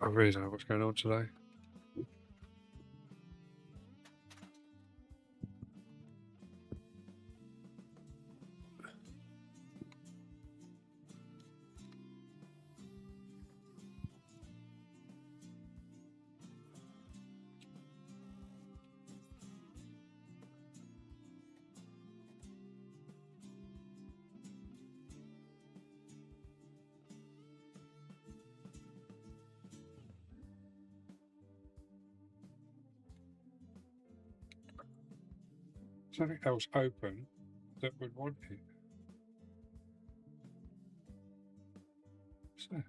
I really don't know what's going on today. Something else open that would want it. So,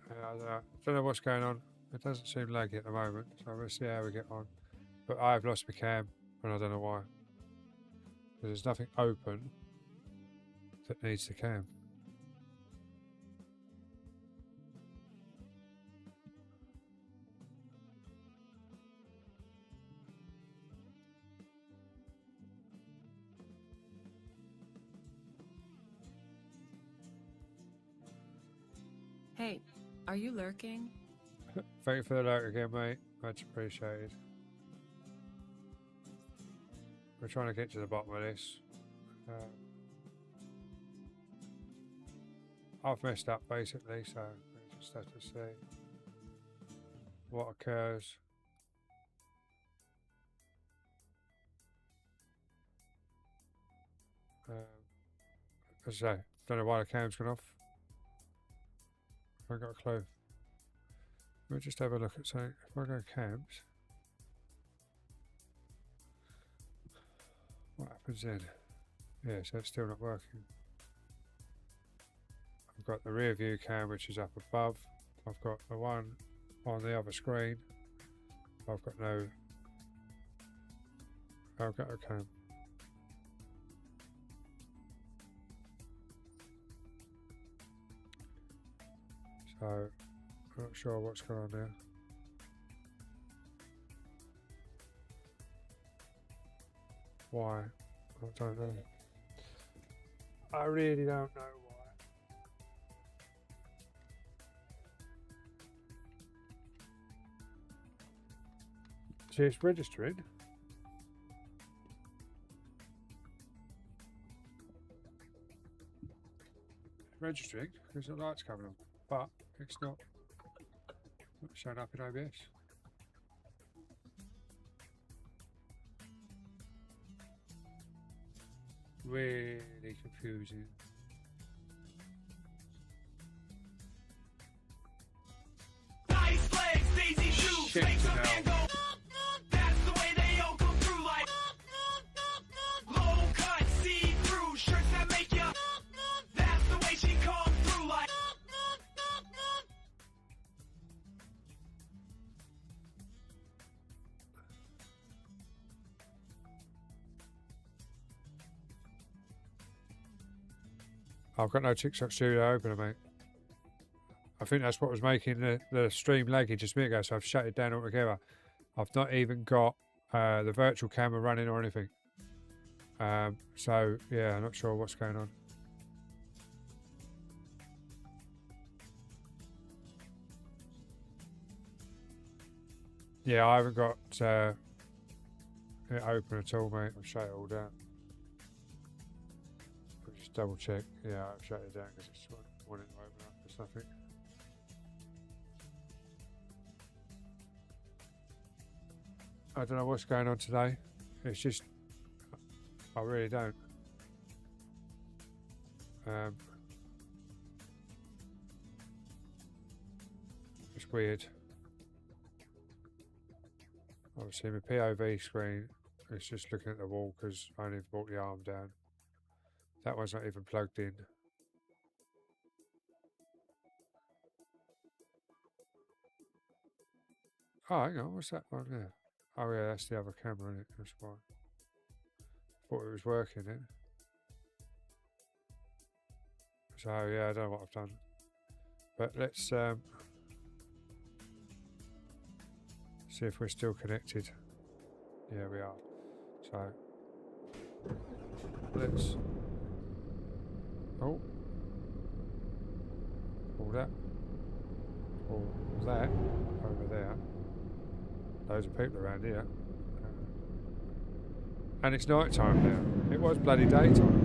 I don't know what's going on. It doesn't seem laggy at the moment, so we'll see how we get on. But I've lost my cam, and I don't know why. There's nothing open that needs the cam. Hey, are you lurking? Thank you for the like again, mate. Much appreciated. We're trying to get to the bottom of this. I've messed up basically, so we just have to see what occurs. As I say, don't know why the cam's gone off. I haven't got a clue. We'll just have a look at something. If I go cams, what happens then? Yeah, so it's still not working. I've got the rear view cam, which is up above. I've got the one on the other screen. I've got no. I've got a cam. So, I'm not sure what's going on there. Why? I don't know. I really don't know why. See, it's registering. Registering because the light's coming on, but it's not showing up in OBS. Really confusing. Nice legs, daisy shoes, Shit, makes a now. man go. That's the way they all come through like low cut, see through shirts that make ya. That's the way she comes through like. I've got no TikTok Studio open, mate. I think that's what was making the stream laggy just a minute ago, so I've shut it down altogether. I've not even got the virtual camera running or anything. So, yeah, I'm not sure what's going on. Yeah, I haven't got it open at all, mate. I've shut it all down. I'll just double check. Yeah, I've shut it down because it's wanting to open up. There's nothing. I don't know what's going on today. It's just, I really don't. It's weird. Obviously, my POV screen is just looking at the wall because I only brought the arm down. That one's not even plugged in. Oh, hang on, what's that one there? Oh yeah, that's the other camera in it. That's fine. Thought it was working then. So yeah, I don't know what I've done. But let's see if we're still connected. Yeah, we are. So let's pull that over there. Loads of people around here. And it's night time now. It was bloody daytime.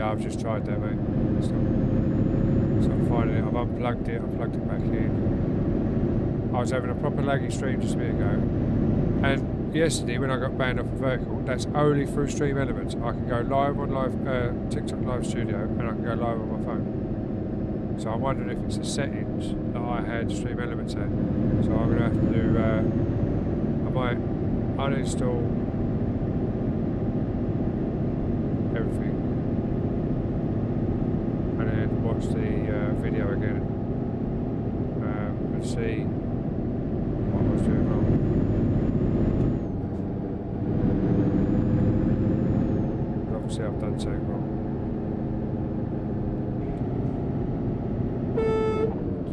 I've just tried that, mate. It's not finding it. I've unplugged it, I've plugged it back in. I was having a proper laggy stream just a minute ago. And yesterday, when I got banned off of Vertical, that's only through Stream Elements. I can go live on TikTok Live Studio, and I can go live on my phone. So I'm wondering if it's the settings that I had Stream Elements at. So I'm going to have to do, I might uninstall everything. And then watch the video again and see what I was doing wrong. But obviously I've done something wrong.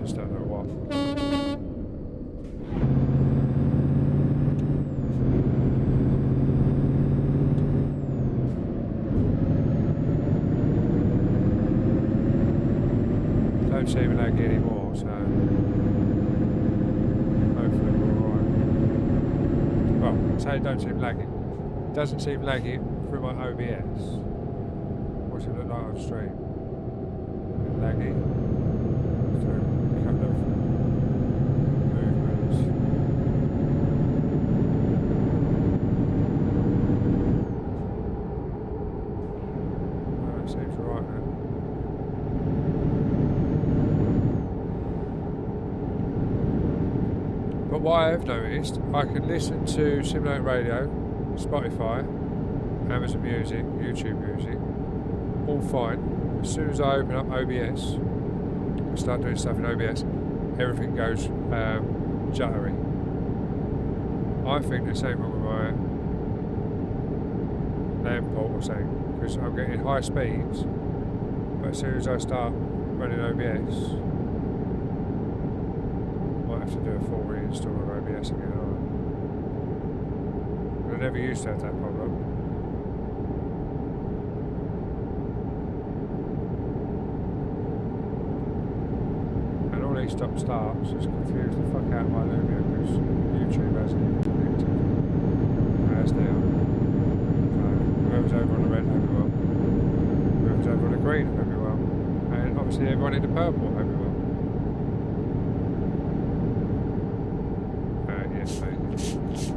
Just don't know what. Don't seem laggy anymore, so hopefully we're alright. Well, I say it don't seem laggy. It doesn't seem laggy through my OBS. What's it look like on stream? Laggy. So a couple of movements. Oh, that seems right now. But what I have noticed, I can listen to Simulator Radio, Spotify, Amazon Music, YouTube Music, all fine. As soon as I open up OBS, and start doing stuff in OBS, everything goes jittery. I think there's something wrong with my LAN port or something, because I'm getting high speeds, but as soon as I start running OBS, have to do a full reinstall of OBS again. I never used to have that problem. And all these stop starts has confused the fuck out of my Lumia because YouTube hasn't even connected. As now. So whoever's over on the red hope well. Whoever's over on the green hope well. And obviously everyone in the purple hope well. Yes, mate.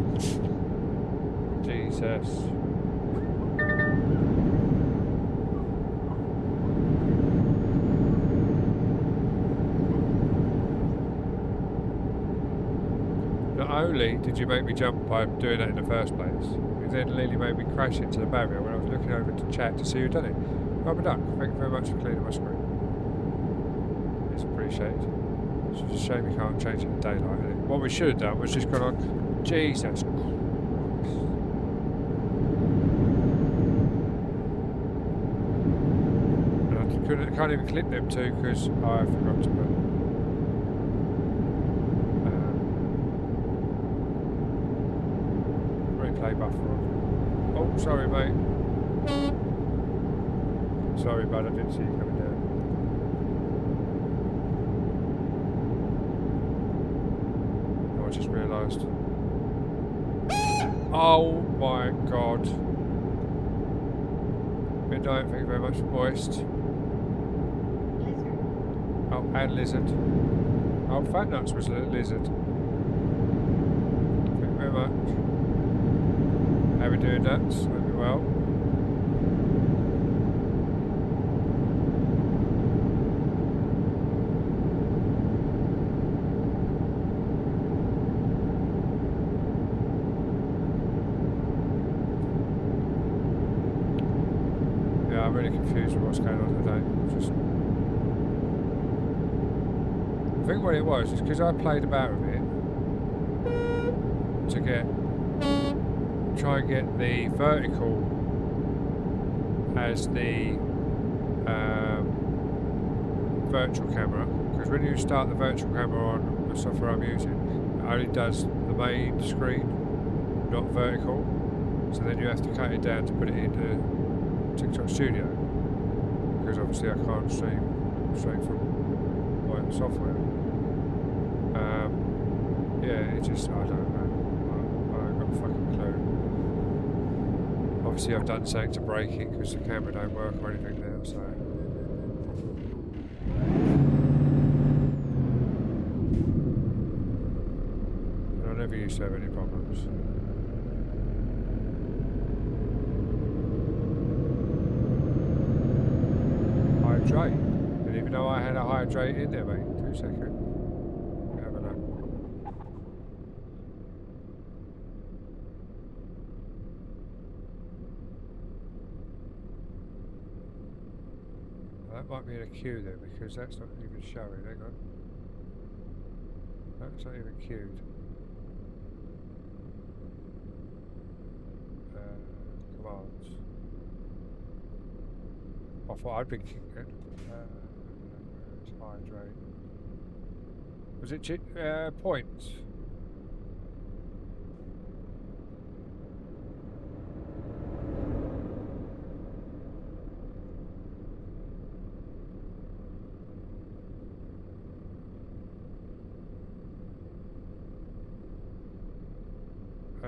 only did you make me jump by doing that in the first place, you then nearly made me crash into the barrier when I was looking over to chat to see who'd done it. Rubber Duck, thank you very much for cleaning my screen. It's appreciated. It's just a shame you can't change it in daylight. Innit? What we should have done was just gone on, Jesus Christ. And I can't even clip them two because I forgot to put replay buffer on. Oh, sorry mate. Sorry bud, I didn't see you coming down. Oh, I just realised. Oh my god. Midnight, thank you very much for voiced. Oh, and lizard. Oh, Fat Nuts was a lizard. Thank you very much. How are we doing, Nuts? Hope you're well. Yeah, I'm really confused with what's going on today. Just I think what it was is because I played about with it to try and get the vertical as the virtual camera, because when you start the virtual camera on the software I'm using, it only does the main screen, not vertical, so then you have to cut it down to put it into TikTok Studio, because obviously I can't stream straight from my software. Yeah, it just, I don't know. I ain't got a fucking clue. Obviously I've done something to break it because the camera don't work or anything now, so. And I never used to have any problems. Hydrate. Didn't even know I had a hydrate in there, mate. 2 seconds. Have a look. That might be in a queue then, because that's not even showing. Hang on. That's not even queued. Commands. I thought I'd been kicked it. Where's hydrate? Was it points? I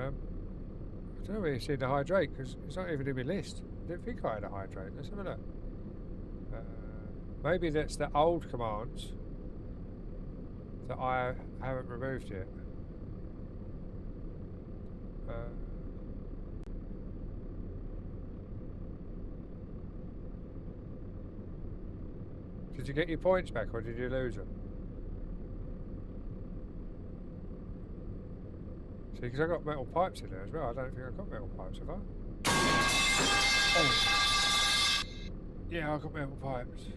don't know where you see the hydrate because it's not even in my list. I didn't think I had a hydrate. Let's have a look. Maybe that's the old commands that I haven't removed yet. Did you get your points back or did you lose them? See, because I got metal pipes in there as well. I don't think I got metal pipes, have I? Oh. Yeah, I got metal pipes.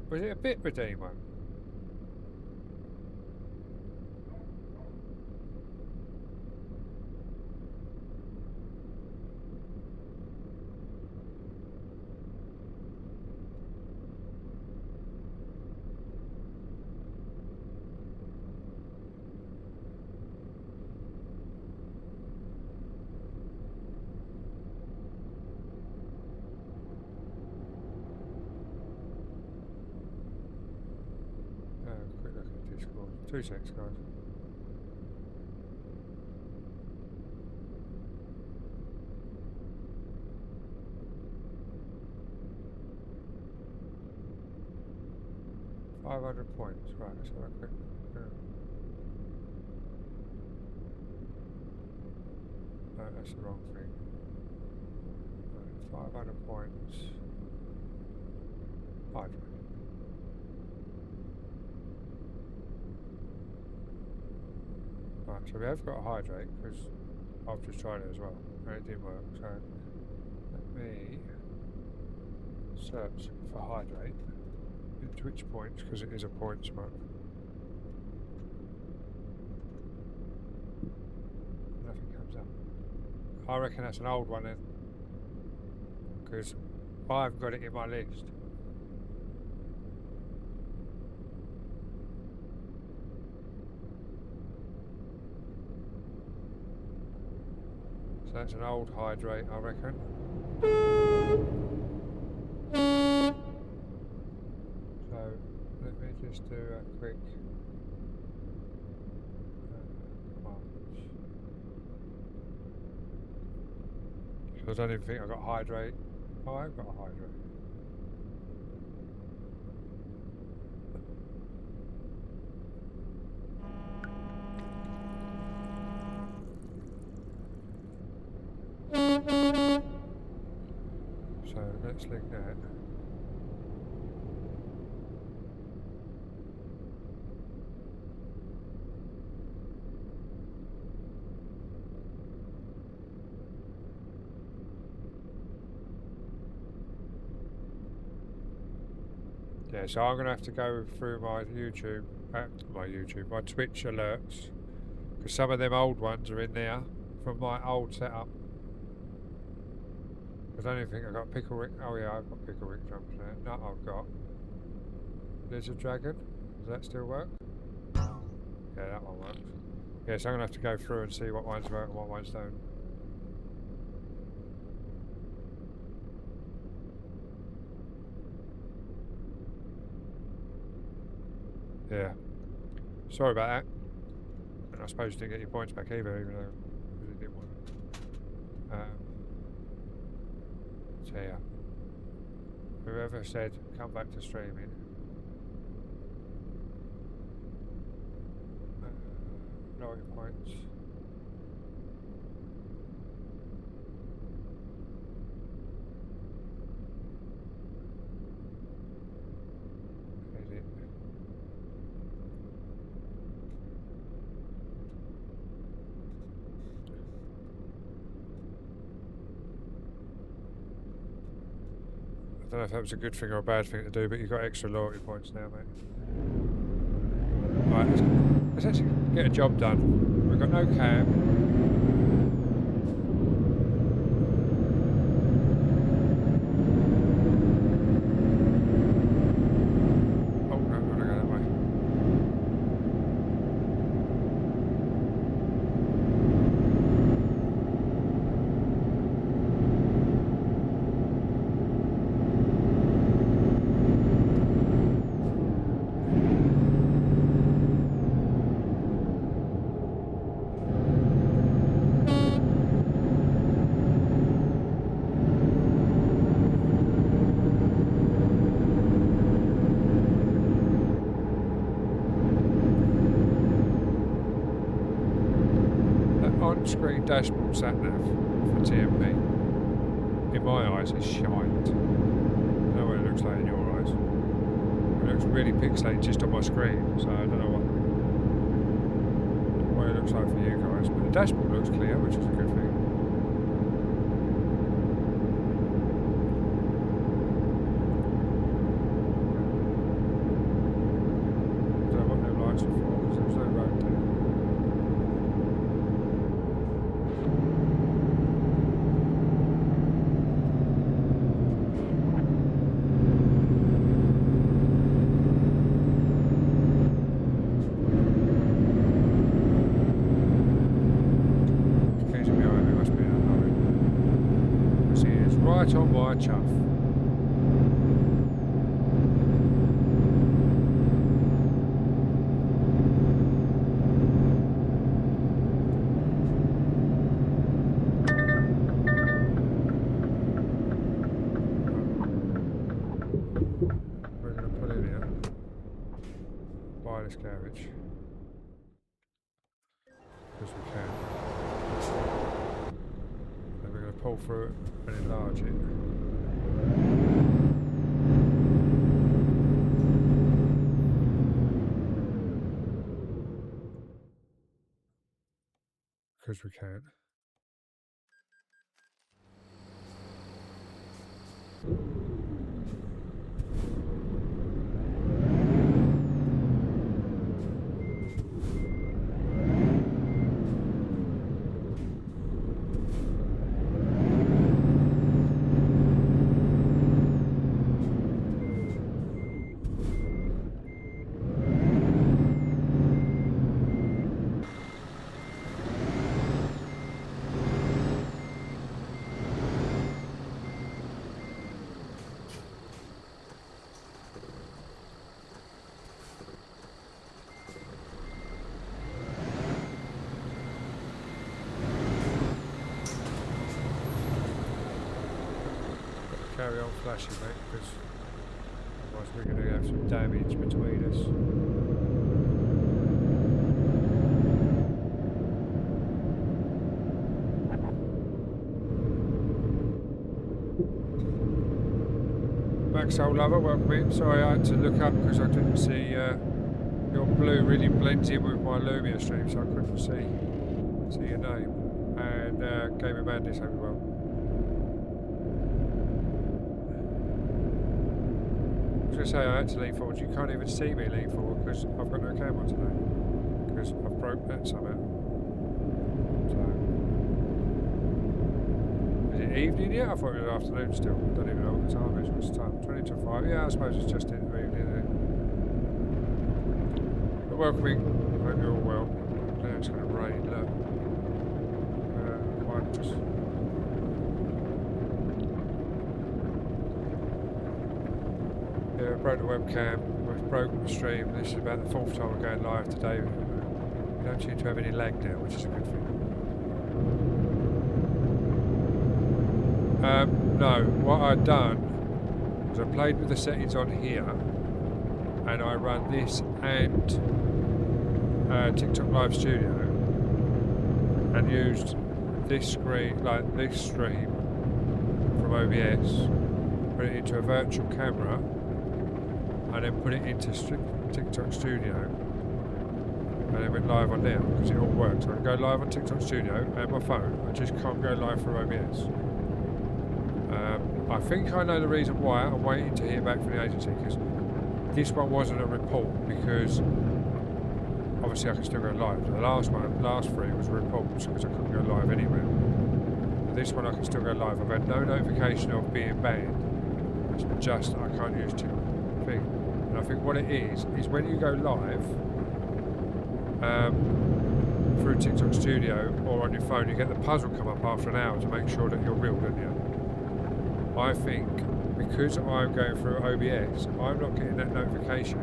Was it a bit redeemer? 2 seconds, guys. $500 points, right, let's have a quick no, that's the wrong thing. Right, 500 points. Hydrate. Right, so we have got a hydrate because I've just tried it as well and it didn't work. So let me search for hydrate. Into which points, because it is a points map. Nothing comes up. I reckon that's an old one then, because I've got it in my list. So that's an old hydrate, I reckon. So let me just do a quick march. So I don't even think I've got hydrate. Oh, I've got a hydrate. So let's link that. Yeah, so I'm going to have to go through my my Twitch alerts, because some of them old ones are in there from my old setup. I don't even think I've got Pickle Rick. Oh yeah, I've got Pickle Rick jumps there. No, I've got Lizard Dragon. Does that still work? Yeah, that one works. Yeah, so I'm going to have to go through and see what ones work and what ones don't. Yeah. Sorry about that. And I suppose you didn't get your points back either, even though you didn't want to. So yeah. Whoever said come back to streaming. Lower your points. Edit. I don't know if that was a good thing or a bad thing to do, but you've got extra loyalty points now, mate. Right, let's actually get a job done. We've got no cab. Oh, no, I'm gonna go that way. On-screen dashboard sat-nav for TMP, in my eyes, is shite. I don't know what it looks like in your eyes. It looks really pixelated just on my screen, so I don't know what it looks like for you guys. But the dashboard looks clear, which is a good thing. I don't know what them lights are for, because there's no road there. Right on my chuff. damage. Because we can. Then we're going to pull through it and enlarge it. Because we can. Carry on flashing, mate, because otherwise we're going to have some damage between us. Max Soul Lover, welcome in. Sorry, I had to look up because I didn't see your blue really blends in with my Lumia stream, so I couldn't see your name. And Gaming Madness, hope you're well. I was going to say I had to lean forward. You can't even see me lean forward because I've got no camera today. Because I've broke that somehow. So, is it evening yet? I thought it was afternoon still. Don't even know what the time is. What's the time? 20 to 5. Yeah, I suppose it's just in the evening. But welcoming. I hope you're all well. Now it's going to rain. Look. Quite just. Yeah, we broke the webcam, we've broken the stream. This is about the 4th time we're going live today. We don't seem to have any lag now, which is a good thing. No, what I'd done was I played with the settings on here and I run this and TikTok Live Studio and used this screen, like this stream from OBS, put it into a virtual camera and then put it into TikTok Studio and then went live on there because it all works. So I can go live on TikTok Studio and my phone. I just can't go live through OBS. I think I know the reason why. I'm waiting to hear back from the agency because this one wasn't a report because obviously I can still go live. The last three was reports because I couldn't go live anywhere. But this one I can still go live. I've had no notification of being banned. It's just I can't use TikTok thing. And I think what it is when you go live through TikTok Studio or on your phone, you get the puzzle come up after an hour to make sure that you're real, don't you? I think because I'm going through OBS, I'm not getting that notification,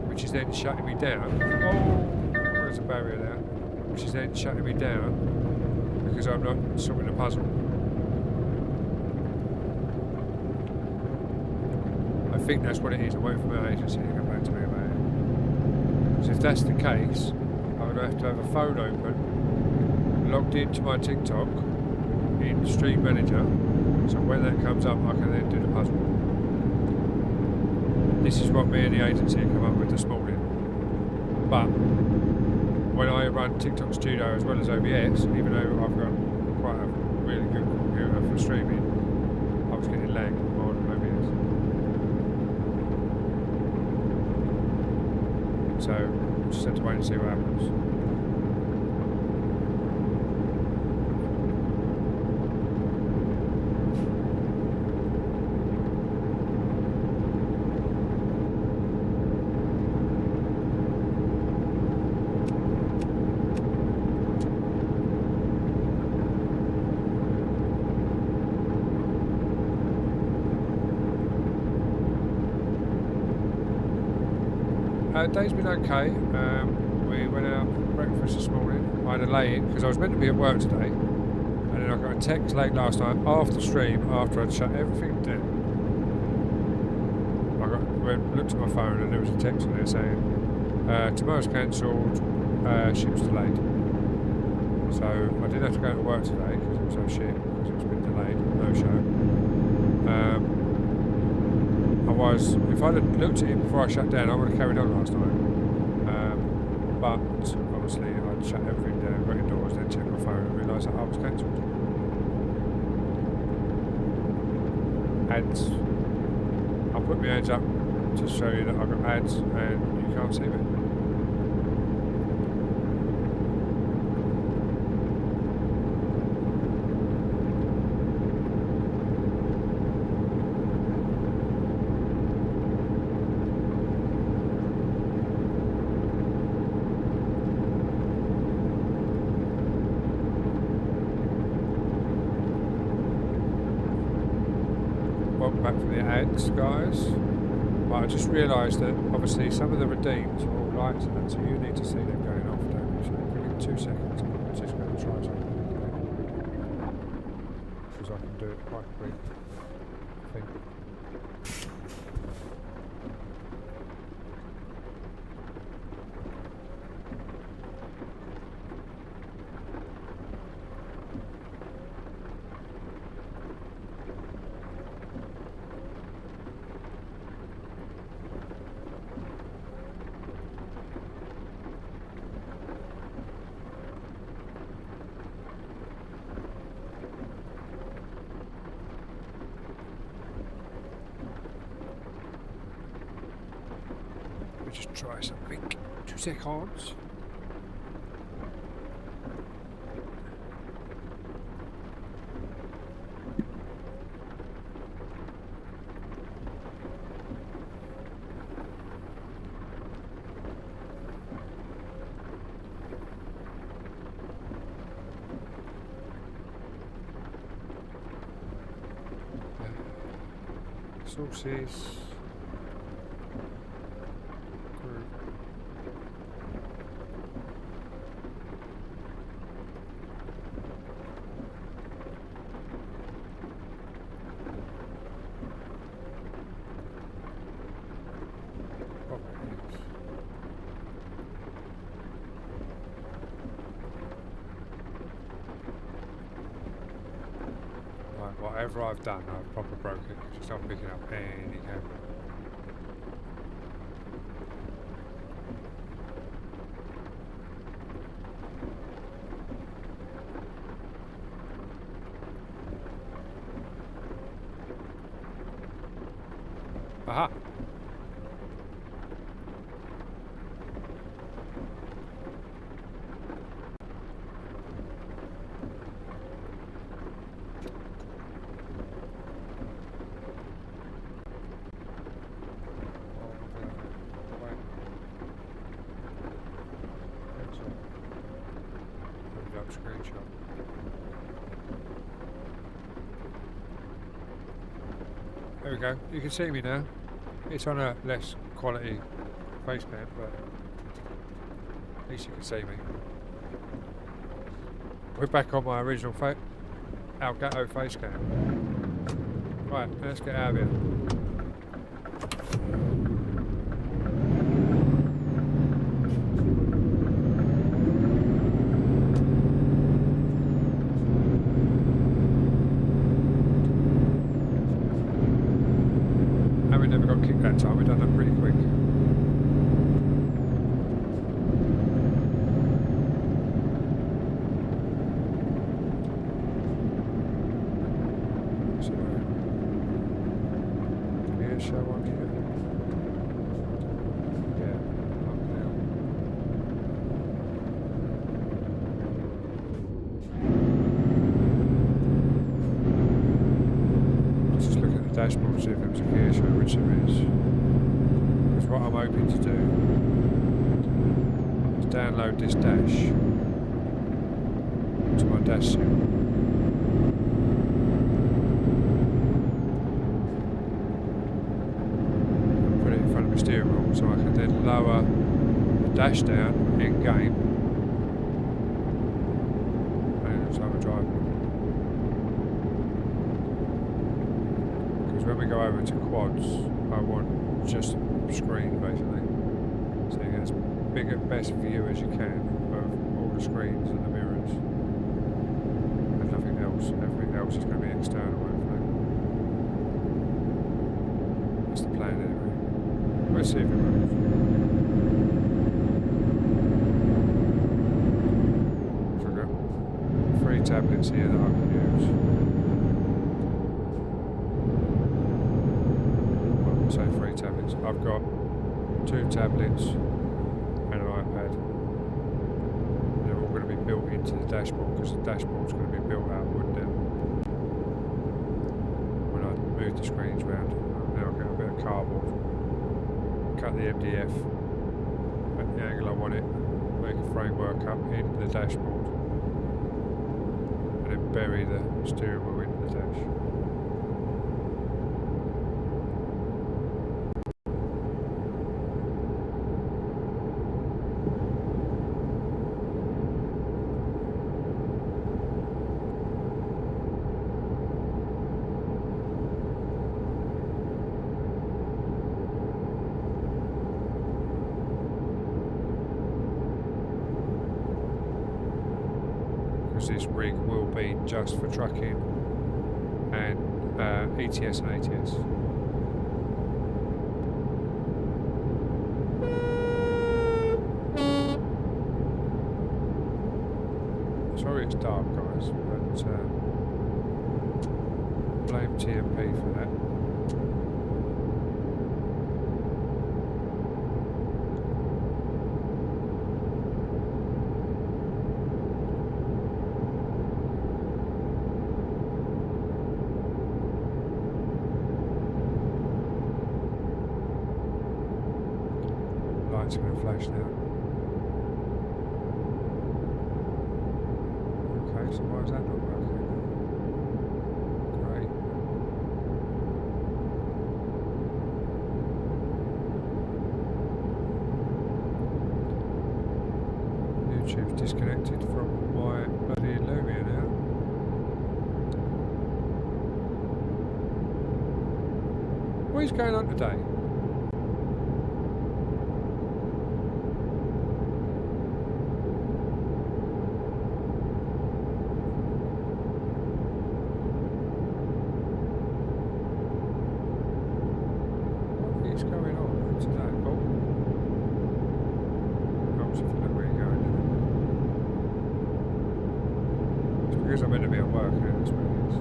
which is then shutting me down. Oh, there's a barrier there. Which is then shutting me down because I'm not sorting the puzzle. I think that's what it is. I'm waiting for my agency to come back to me about it. Because if that's the case, I would have to have a phone open, logged into my TikTok in Stream Manager, so when that comes up I can then do the puzzle. This is what me and the agency have come up with this morning. But when I run TikTok Studio as well as OBS, even though I've got quite a really good computer for streaming, I was getting lag on OBS. So just have to wait and see what happens. Day's been okay. We went out for breakfast this morning. I had a lay-in because I was meant to be at work today, and then I got a text late last night after stream, after I'd shut everything down. I looked at my phone and there was a text on there saying Tomorrow's cancelled, ship's delayed. So I didn't have to go to work today because it was so shit, because it's been delayed, no show. If I'd have looked at it before I shut down, I would have carried on last night. But obviously I'd shut everything down, got indoors, then checked my phone and realised that I was cancelled. Ads. I'll put my hands up to show you that I've got ads and you can't see me. Welcome back for the ads, guys. But I just realised that obviously some of the redeems are all lights and that, so you need to see them going off, don't you? So give me 2 seconds. I'm just going to try something. Because I can do it quite quick, I think. Let me just try something. 2 seconds. Sources. Group. Properties. Right, whatever I've done, I've proper broken it. Just not picking up any camera. Aha! Screenshot. There we go. You can see me now. It's on a less quality face cam, but at least you can see me. We're back on my original Elgato face cam. Right, let's get out of here. We never got kicked that time, we done that pretty quick. So, can you show one here? Yeah, up now. Let's just look at the dashboard and see if there's a gear show, which there is. Because what I'm hoping to do is download this dash to my dash sim. Put it in front of my steering wheel so I can then lower the dash down in game and so I'm driving. Because when we go over to quads, I want just screen basically, so you get big and best view as you can of all the screens and the mirrors. And nothing else. Everything else is going to be external, hopefully. That's the plan anyway. Let's see if it works. So I've got 3 tablets here that I can use. Well, I say 3 tablets. I've got 2 tablets and an iPad. They're all going to be built into the dashboard because the dashboard's going to be built out, wouldn't it? When I move the screens around. Now I'll get a bit of cardboard. Cut the MDF at the angle I want it, make a framework up in the dashboard, and then bury the steering wheel into the dash. This rig will be just for trucking and ETS and ATS. Sorry it's dark, guys, but blame TMP for that. It's going to flash now. Okay, so why is that not working? Great. YouTube's disconnected from my bloody Lumia now. What is going on today? What's going on today? Oh, helps if you know where you're going, doesn't it? It's because I'm meant to be at work, and that's what it is.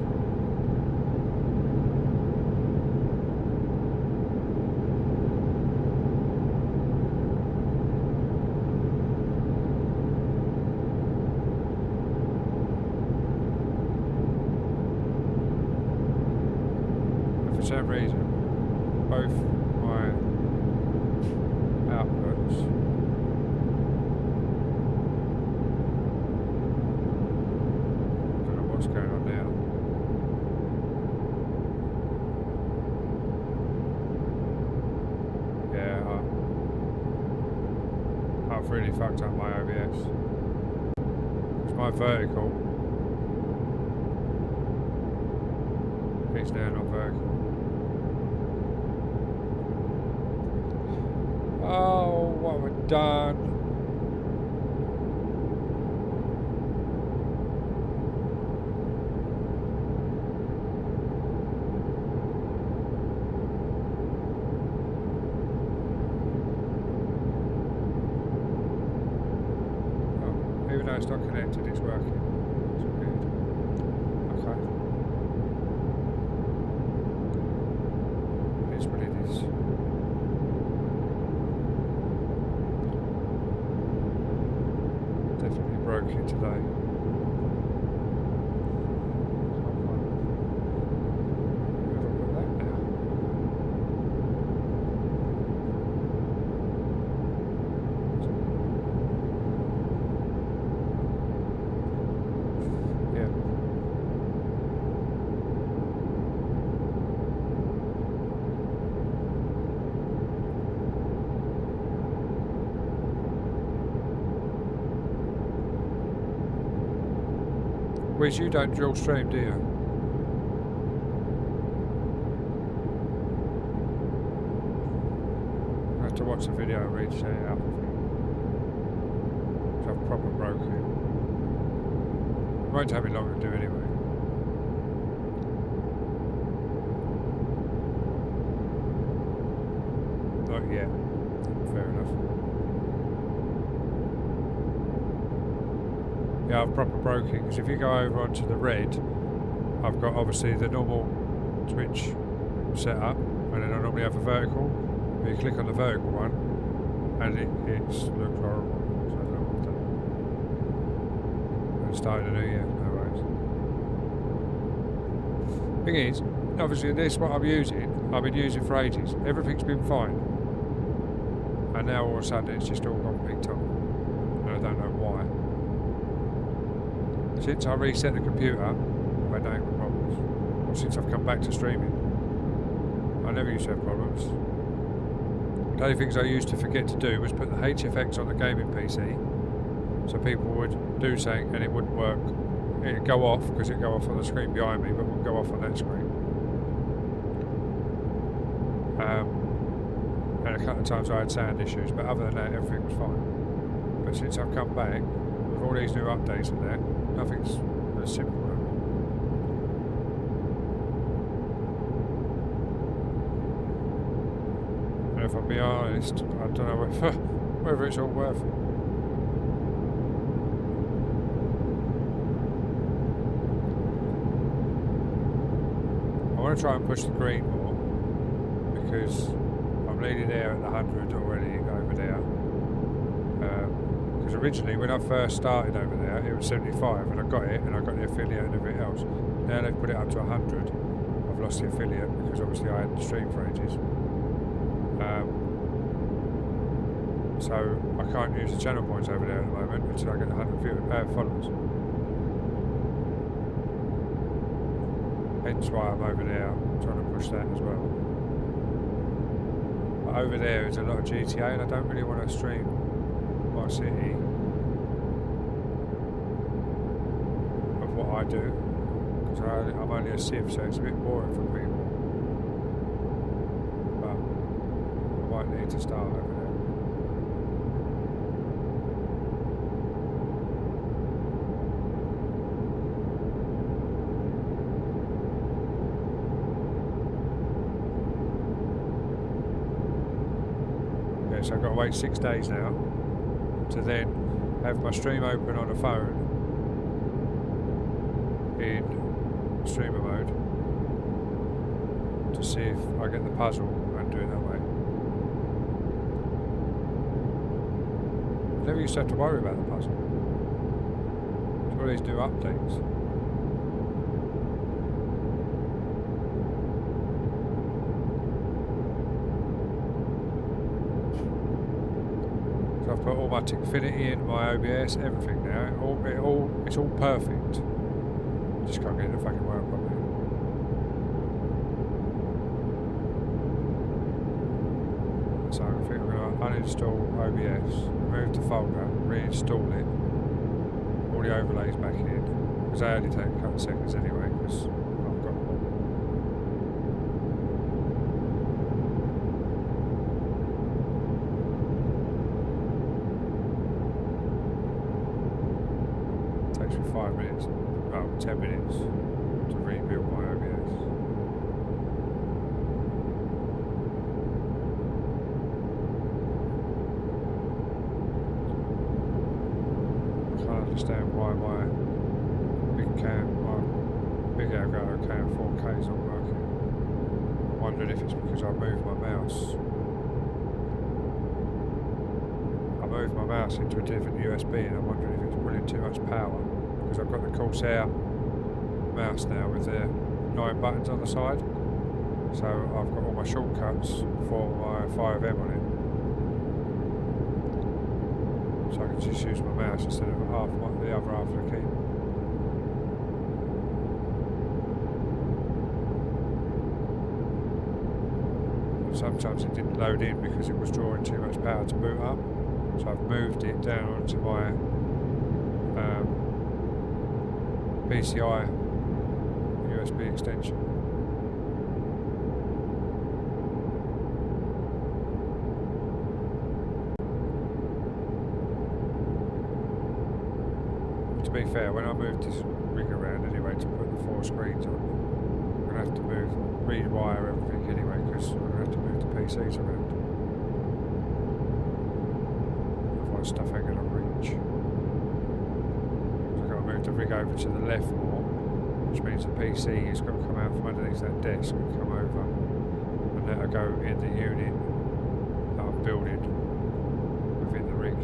And for some reason, both my outputs I don't know what's going on now. Yeah, I've really fucked up my OBS. It's my vertical. It's now not vertical. Oh, what have I done? Oh, even though it's not connected, it's working. It's weird. Okay. It is what it is. Definitely broke it today. Where have I put that now? Yeah. Whereas you don't drill stream, do you? I have to watch the video and read it out. proper broke it. It won't take me long to do anyway. Not yet. Fair enough. Yeah, I've proper broke it because if you go over onto the red, I've got obviously the normal Twitch setup, and then I normally have a vertical. But you click on the vertical one, and it looks horrible. So I don't know what I've done. I'm starting a new year, no worries. Thing is, obviously this what I'm using, I've been using for ages. Everything's been fine. And now all of a sudden it's just all gone picked up. And I don't know why. Since I reset the computer, I've had no problems. Or since I've come back to streaming. I never used to have problems. The only things I used to forget to do was put the HFX on the gaming PC. So people would do something and it wouldn't work. It'd go off because it'd go off on the screen behind me, but wouldn't go off on that screen. And a couple of times I had sound issues, but other than that, everything was fine. But since I've come back, with all these new updates and that, nothing's as simple no more. And if I'm being honest, I don't know whether it's all worth it. I want to try and push the green more because I'm nearly there at the 100 already over there. Because originally when I first started over there it was 75 and I got it and I got the affiliate and everything else. Now they've put it up to 100. I've lost the affiliate because obviously I hadn't streamed for ages. So I can't use the channel points over there at the moment until I get 100 followers. Hence why I'm over there trying to push that as well. But over there is a lot of GTA and I don't really want to stream my city of what I do because I'm only a Civ, so it's a bit boring for people. But I might need to start over there. So I've got to wait 6 days now to then have my stream open on a phone in streamer mode to see if I get the puzzle and do it that way. I never used to have to worry about the puzzle. It's all these new updates. I've put all my Tickfinity in, my OBS, everything now. It's all perfect. Just can't get it to fucking work properly. So I think I'm going to uninstall OBS, remove the folder, reinstall it, all the overlays back in, because they only take a couple of seconds anyway, because I've got them all. Takes me 5 minutes, well 10 minutes to rebuild my OBS. I can't understand why my big Elgato Cam 4K is not working. I'm wondering if it's because I moved my mouse. I moved my mouse into a different USB and I'm wondering if it's pulling too much power. Because I've got the Corsair mouse now with the 9 buttons on the side. So I've got all my shortcuts for my 5M on it. So I can just use my mouse instead of the other half of the key. Sometimes it didn't load in because it was drawing too much power to boot up. So I've moved it down onto my PCI USB extension. to be fair, when I move this rig around anyway to put the 4 screens on, I'm going to have to rewire everything anyway because I'm going to have to move the PCs around. Otherwise stuff ain't going to reach. So I've got to move the rig over to the left more, which means the PC has got to come out from underneath that desk and come over, and that'll go in the unit that I'm building within the rig.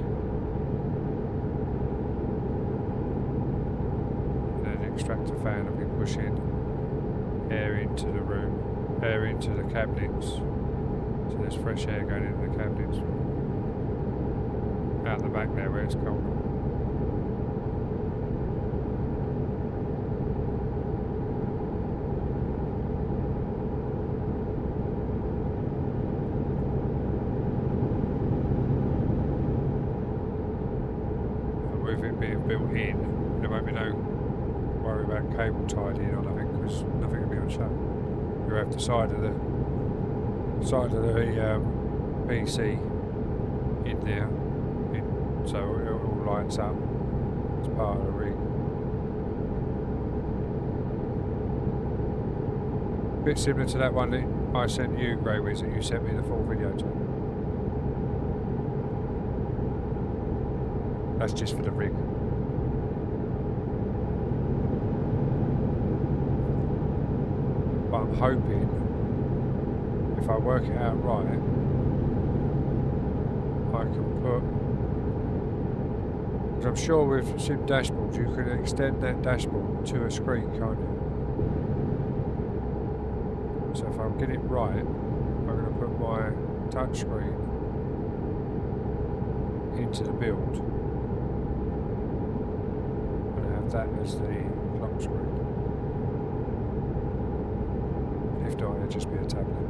And then the extractor fan will be pushing air into the room, air into the cabinets, so there's fresh air going into the cabinets out the back there where it's cold. And with it being built in, there won't be no worry about cable tied in or nothing because nothing will be on show. You have the side of the PC in there, so it all lights up as part of the rig. Bit similar to that one that I sent you, Grey Wiz, that you sent me the full video to. That's just for the rig. But I'm hoping if I work it out right, I can put, because I'm sure with Sim dashboards you can extend that dashboard to a screen, can't you? So if I'm getting it right, I'm going to put my touch screen into the build and have that as the clock screen. If not, it'll just be a tablet.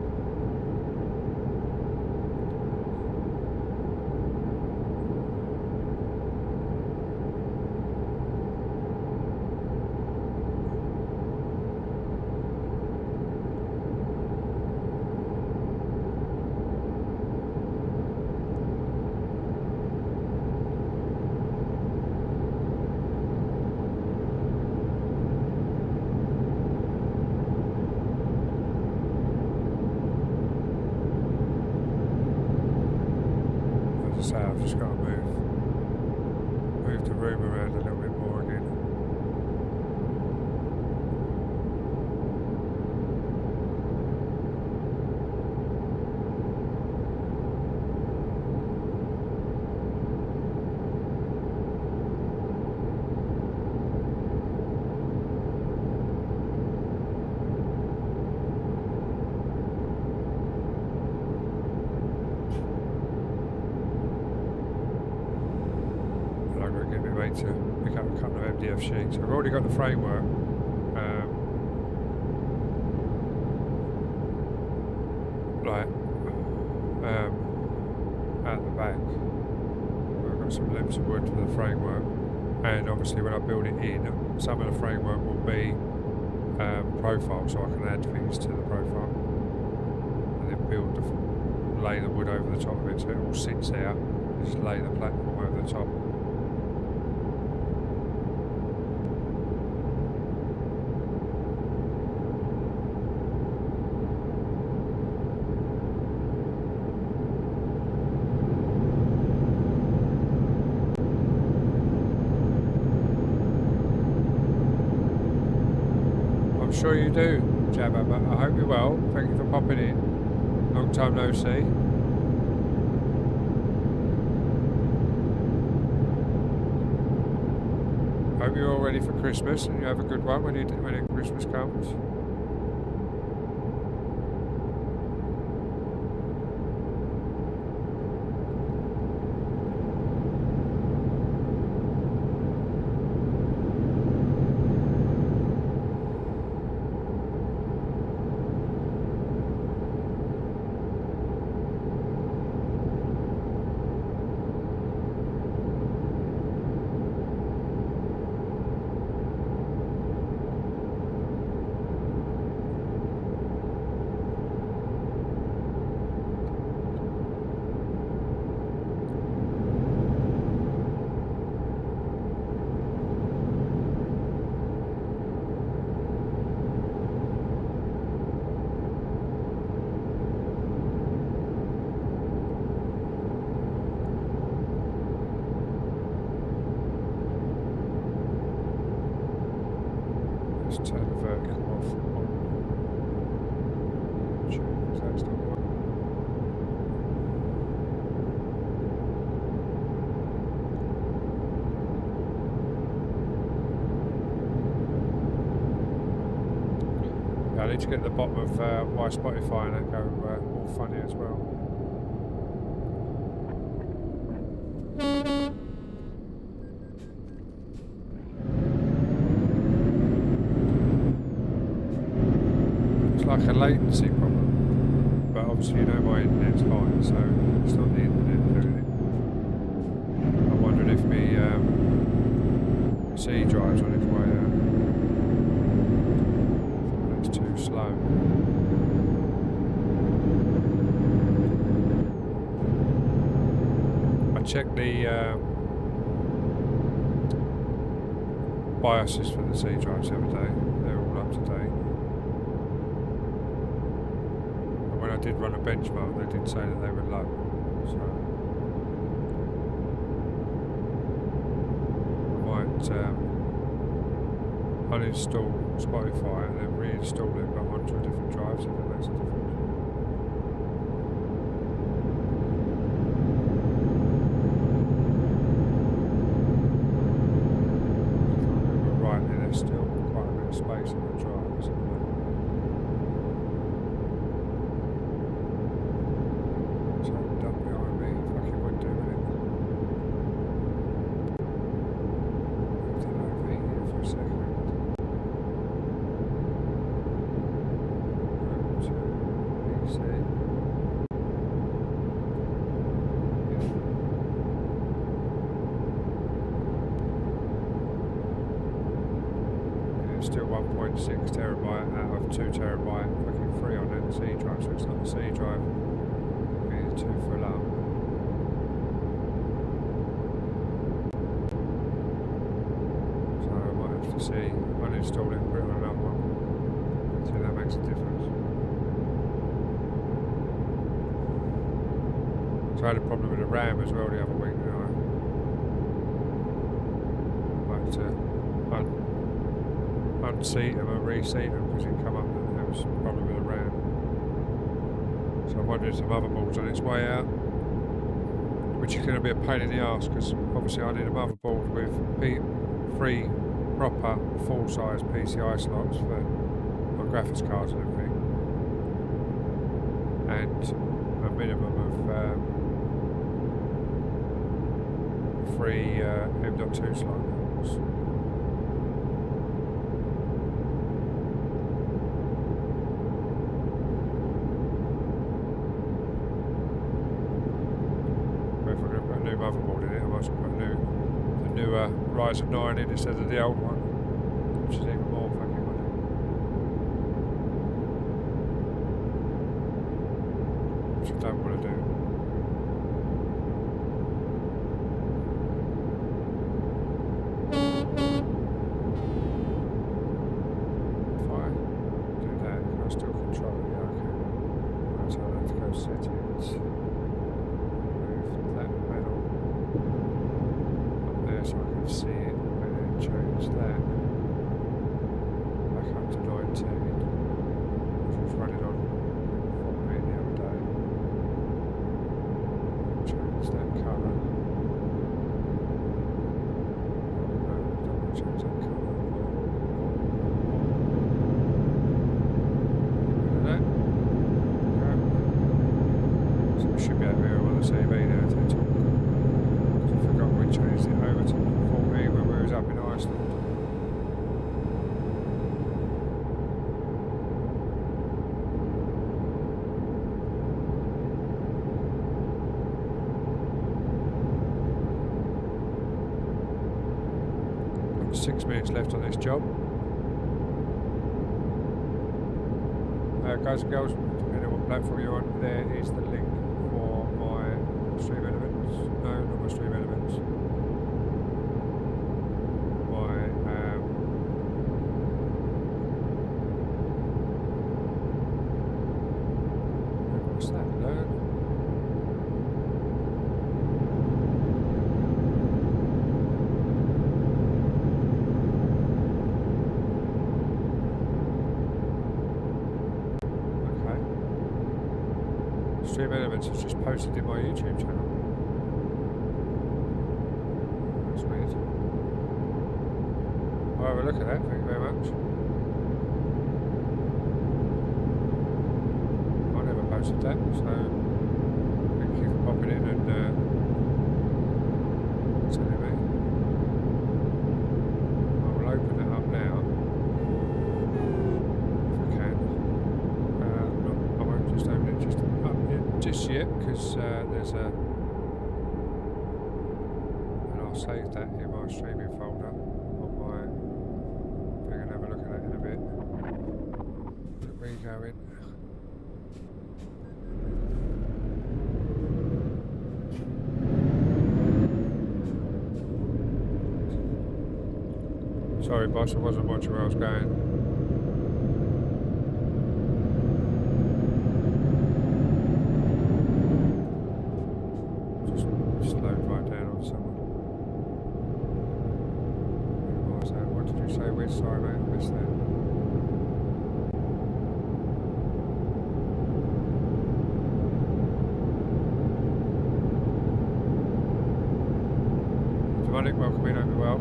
So I've just got to move the room around a little bit more again. To pick up a couple of MDF sheets. I've already got the framework. At the back. I've got some limbs of wood for the framework, and obviously when I build it in, some of the framework will be profile, so I can add things to the profile, and then lay the wood over the top of it so it all sits there. Just lay the platform over the top. Sure you do, Jabba, but I hope you're well. Thank you for popping in. Long time no see. Hope you're all ready for Christmas and you have a good one when Christmas comes. Let's turn the vertical off. Sure, 'cause that's not working. I need to get to the bottom of why Spotify and that go all funny as well. It's like a latency problem, but obviously you know my internet's fine, so it's not the internet doing it. I wondered if my C drive's on its way out. Too slow. I checked the BIOSes for the C drives the other day. They're all up to date. And when I did run a benchmark, they did say that they were low. So I might uninstall Spotify and then reinstall it but onto a different drive, so that makes a difference. We're right there, there's still quite a bit of space on the drive, isn't there? So duck behind me, fucking would do with it. Move that over here for a second. Still 1.6 terabyte out of 2 terabyte, fucking free on that C drive, so it's not the C drive being too full up. So I might have to see, uninstall it and put it on another one. See if that makes a difference. So I had a problem with the RAM as well the other week, didn't I? But unseat them and reseat them because it come up that there was a problem with the RAM. So I'm wondering if some motherboard's on its way out, which is going to be a pain in the arse because obviously I need a motherboard with 3 proper full-size PCI slots for my graphics cards and everything, and a minimum of 3 M.2 slots. Motherboard in it, I might as well put the newer Ryzen 9 in instead of the old one, which is even more fucking money. Which I don't want to do. If I do that, can I still control it? Yeah, I can. Right, so I have to go settings. So I can see it and then change that back up to 19, which was running on 14 the other day. Change that colour. No, I don't want to change that colour. Get rid of that. Okay. So we should be able to hear on the CV now to talk. I forgot we changed it over to 14 when we was up in Iceland. Got 6 minutes left on this job. Guys and girls, depending on what platform you're on, there is the link for my Stream Elements. No, not my Stream Elements. My what's that? Learn. Stream Elements has just posted in my YouTube channel. That's weird. I'll have a look at that, thank you very much. I never posted that, so thank you for popping in and telling me. I will open it up now, if I can. No, I won't just open it just yet, because there's a... And I'll save that in my streaming folder on my... We're going to have a look at that in a bit. Where are you going? Sorry boss, I wasn't watching where I was going. Just slowed right down on someone. What was that? What did you say? Which? Sorry mate, I missed that. Demonic, welcome in, hope you're well.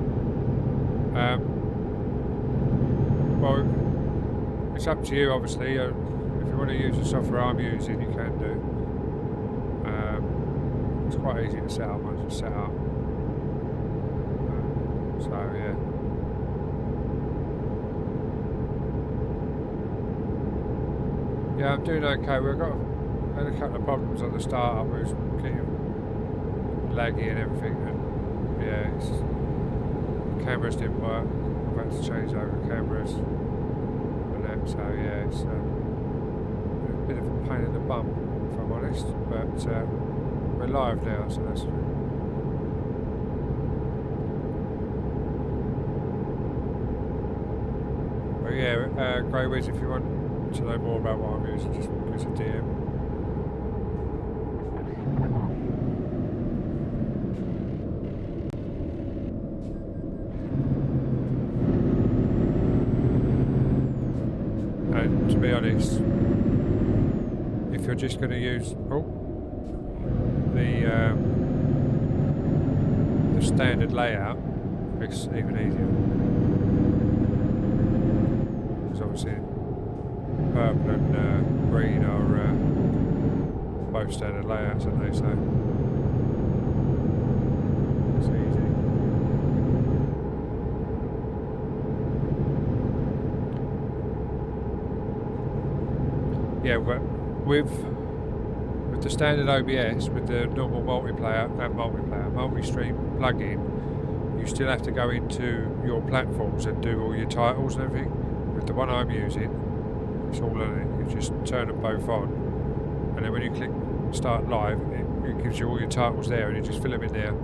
Well, it's up to you, obviously. If you want to use the software I'm using, you can do. It's quite easy to set up once it's set up. So, yeah. Yeah, I'm doing okay. We've had a couple of problems on the startup. It was getting laggy and everything. And yeah, the cameras didn't work. I've had to change over the cameras and that, so yeah, it's a bit of a pain in the bum, if I'm honest, but we're live now, so that's good. But yeah, Grey Wiz, if you want to know more about what I'm using, just give us a DM. To be honest, if you're just going to use the standard layout, it's even easier. Because obviously purple and green are both standard layouts, aren't they? So it's easy. Yeah, but with the standard OBS, with the normal multi-stream plugin, you still have to go into your platforms and do all your titles and everything. With the one I'm using, it's all on it. You just turn them both on, and then when you click Start Live, it gives you all your titles there, and you just fill them in there.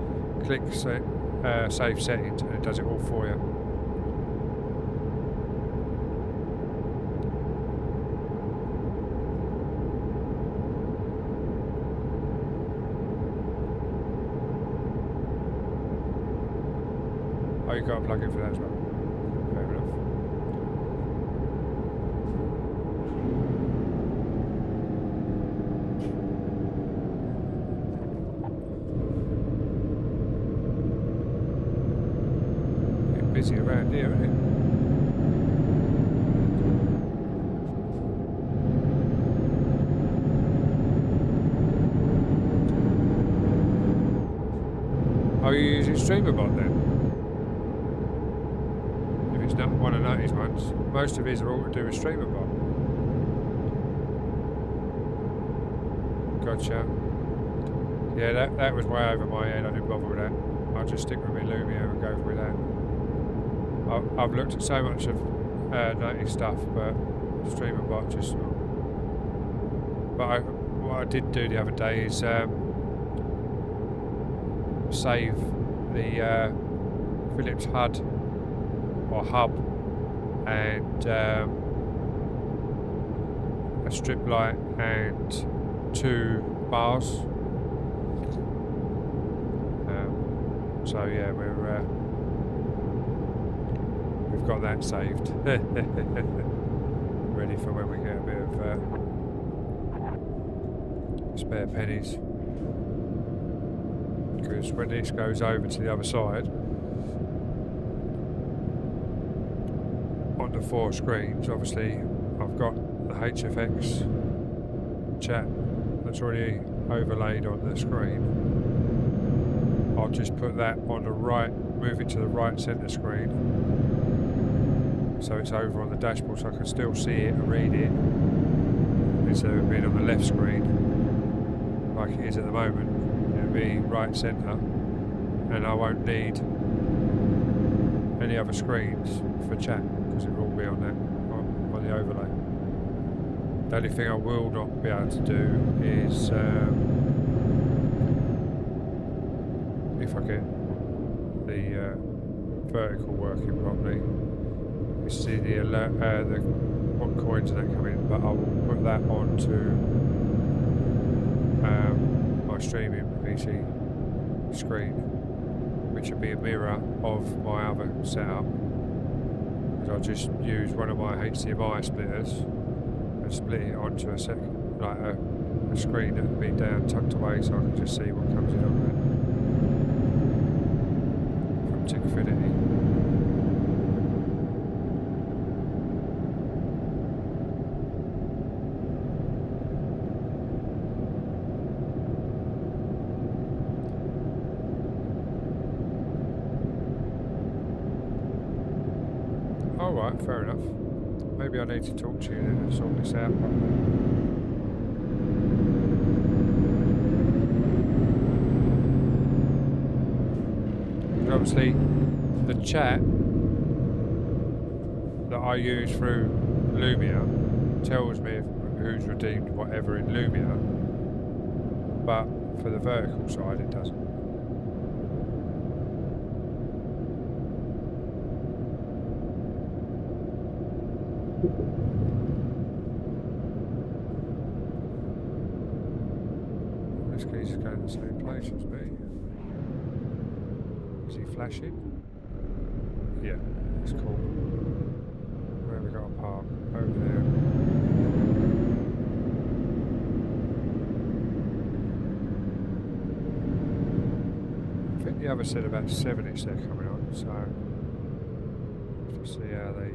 Click Save Settings, and it does it all for you. Oh, you got a plug-in for that as well. Fair enough. Getting busy around here, isn't it? Are you using StreamerBot then? It's not one of Nutty's ones. Most of his are all to do with StreamerBot. Gotcha. Yeah, that was way over my head. I didn't bother with that. I'll just stick with my Lumia and go with that. I've looked at so much of Nutty's stuff, but StreamerBot just... But what I did do the other day is save the Philips HUD or hub and a strip light and 2 bars. So yeah, we've got that saved. Ready for when we get a bit of spare pennies. Because when this goes over to the other side, on the 4 screens, obviously I've got the HFX chat that's already overlaid on the screen. I'll just put that on the right, move it to the right centre screen, so it's over on the dashboard, so I can still see it and read it, instead of it being on the left screen like it is at the moment. It'll be right centre, and I won't need any other screens for chat because it will all be on that on the overlay. The only thing I will not be able to do is if I get the vertical working properly, you see the alert, what coins that come in, but I will put that onto my streaming PC screen, which will be a mirror of my other setup. Because I'll just use one of my HDMI splitters and split it onto a screen that will be down tucked away, so I can just see what comes in on there from Tickfinity. Alright, fair enough. Maybe I need to talk to you then and sort this out. Obviously, the chat that I use through Lumia tells me who's redeemed whatever in Lumia, but for the vertical side it doesn't. This geezer's going to the same place as me. Is he flashing? Yeah, it's cool. Where have we got a park? Over there. I think the other said about 7ish they're coming on, so we'll see how they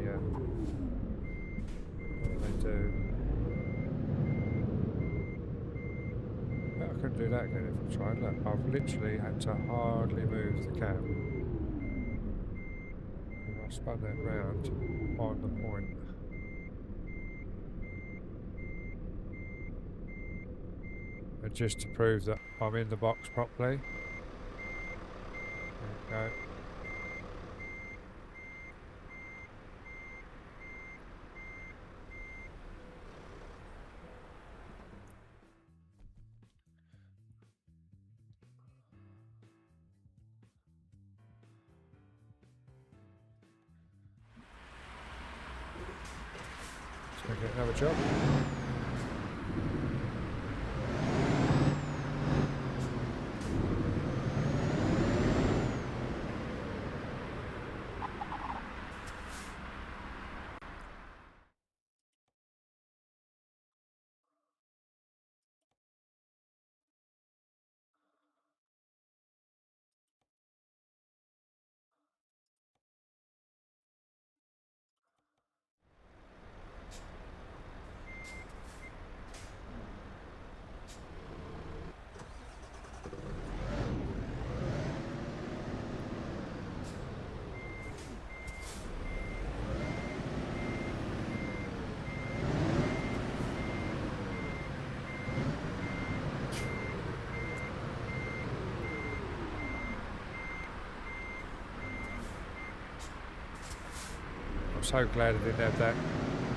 do. But I couldn't do that again if I tried. Look, I've literally had to hardly move the cam. And I spun that round on the point. And just to prove that I'm in the box properly. There we go. Let's get another job. I'm so glad I didn't have that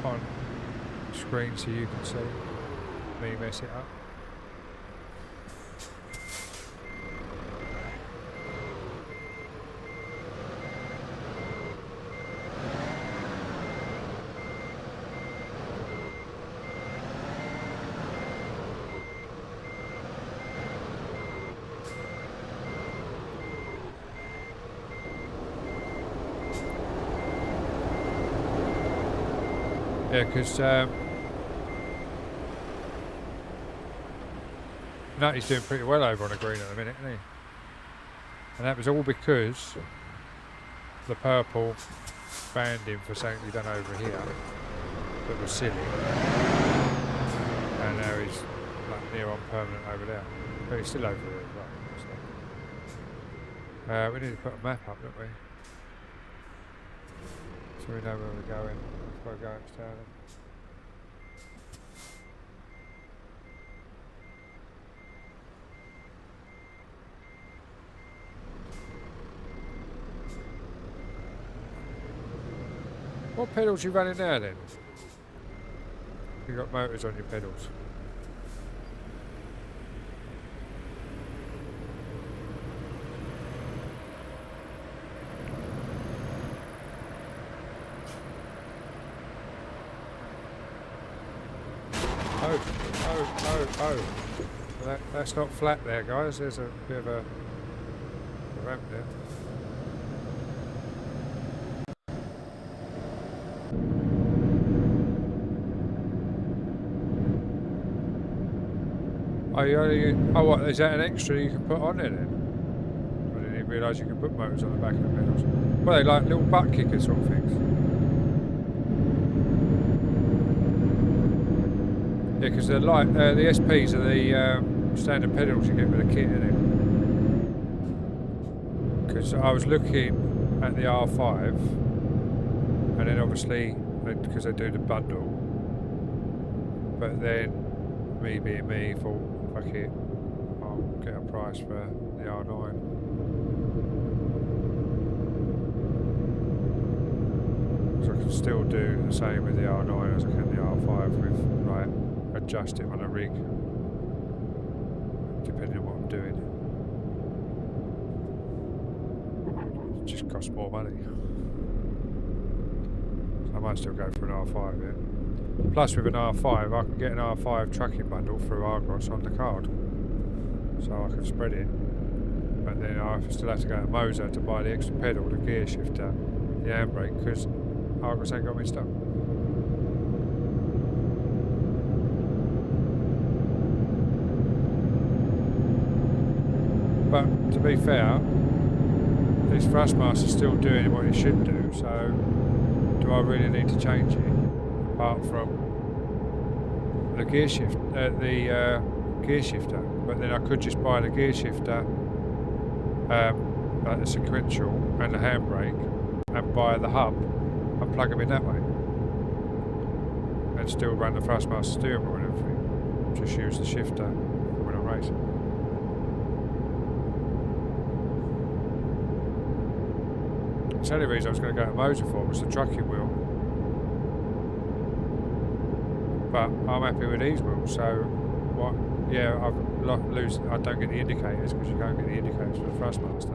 on screen so you can see me mess it up. Yeah, because Nutty's doing pretty well over on the green at the minute, isn't he? And that was all because the purple banned him for something he done over here that was silly. And now he's like near on permanent over there. But he's still over there as well. So. We need to put a map up, don't we? So we know where we're going before we go upstairs. What pedals you running now then? You got motors on your pedals. Oh. That's not flat there, guys. There's a bit of a ramp there. Oh, what? Is that an extra you can put on it then? I didn't even realise you could put motors on the back of the pedals. Well, they like little butt kickers sort of things. Yeah, because the SPs are the standard pedals you get with the kit in it. Because I was looking at the R5, and then obviously because they do the bundle, but then me being me thought, fuck it, I'll get a price for the R9. Because I can still do the same with the R9 as I can the R5 with like adjust it on a rig depending on what I'm doing. It just costs more money. So I might still go for an R5 yet. Plus with an R5 I can get an R5 trucking bundle through Argos on the card. So I can spread it. But then I still have to go to Moser to buy the extra pedal, the gear shifter, the handbrake, because Argos ain't got me stuck. But to be fair, this Thrustmaster's still doing what it should do, so do I really need to change it? Apart from the gear shift, gear shifter, but then I could just buy the gear shifter, like the sequential and the handbrake, and buy the hub and plug them in that way, and still run the Thrustmaster steering wheel and everything. Just use the shifter when I'm racing. The only reason I was going to go to Moser for was the trucking wheel. But I'm happy with these wheels, so what? Yeah, I don't get the indicators because you can't get the indicators for the Thrustmaster.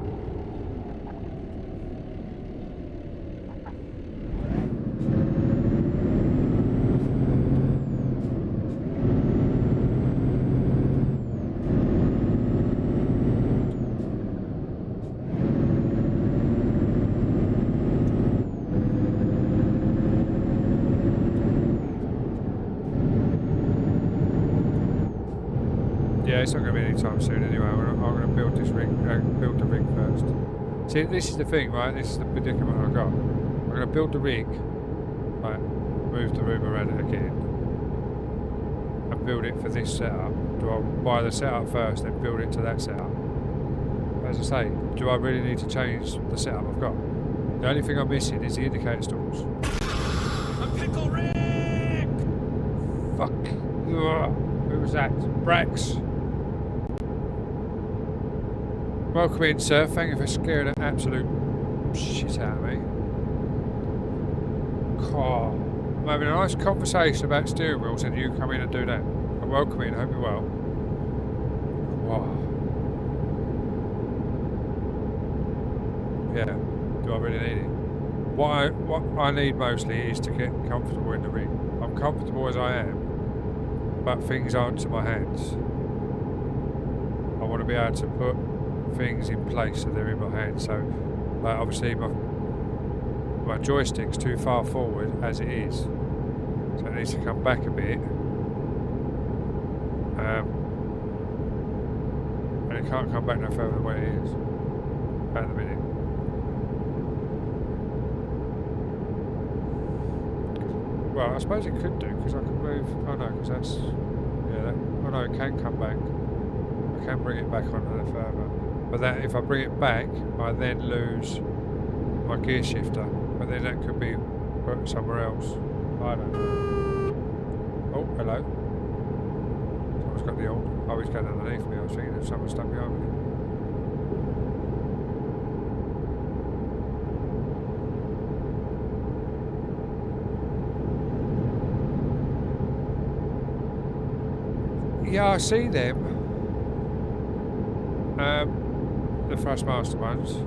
It's not going to be any time soon anyway. I'm going to build this rig, build the rig first. See, this is the thing, right? This is the predicament I've got. I'm going to build the rig, right? Move the room around it again, and build it for this setup. Do I buy the setup first, then build it to that setup? As I say, do I really need to change the setup I've got? The only thing I'm missing is the indicator stalls. A pickle Rick! Fuck. Ugh. Who was that? Brax. Welcome in, sir. Thank you for scaring the absolute shit out of me. God. I'm having a nice conversation about steering wheels and you come in and do that. But welcome in, hope you're well. Wow. Yeah, do I really need it? What I need mostly is to get comfortable in the rig. I'm comfortable as I am, but things aren't to my hands. I want to be able to put things in place so they're in my hand. So like obviously my joystick's too far forward as it is, so it needs to come back a bit, it can't come back no further than where it is at the minute. Well, I suppose it could do, because I can move... Oh no, because that's... Yeah, that, oh no, it can come back. I can bring it back onto the further. But that, if I bring it back, I then lose my gear shifter. But then that could be put somewhere else. I don't know. Oh, hello. Someone's got the old... Oh, he's going underneath me. I was thinking if someone stuck behind me. Yeah, I see them. The Thrustmaster ones.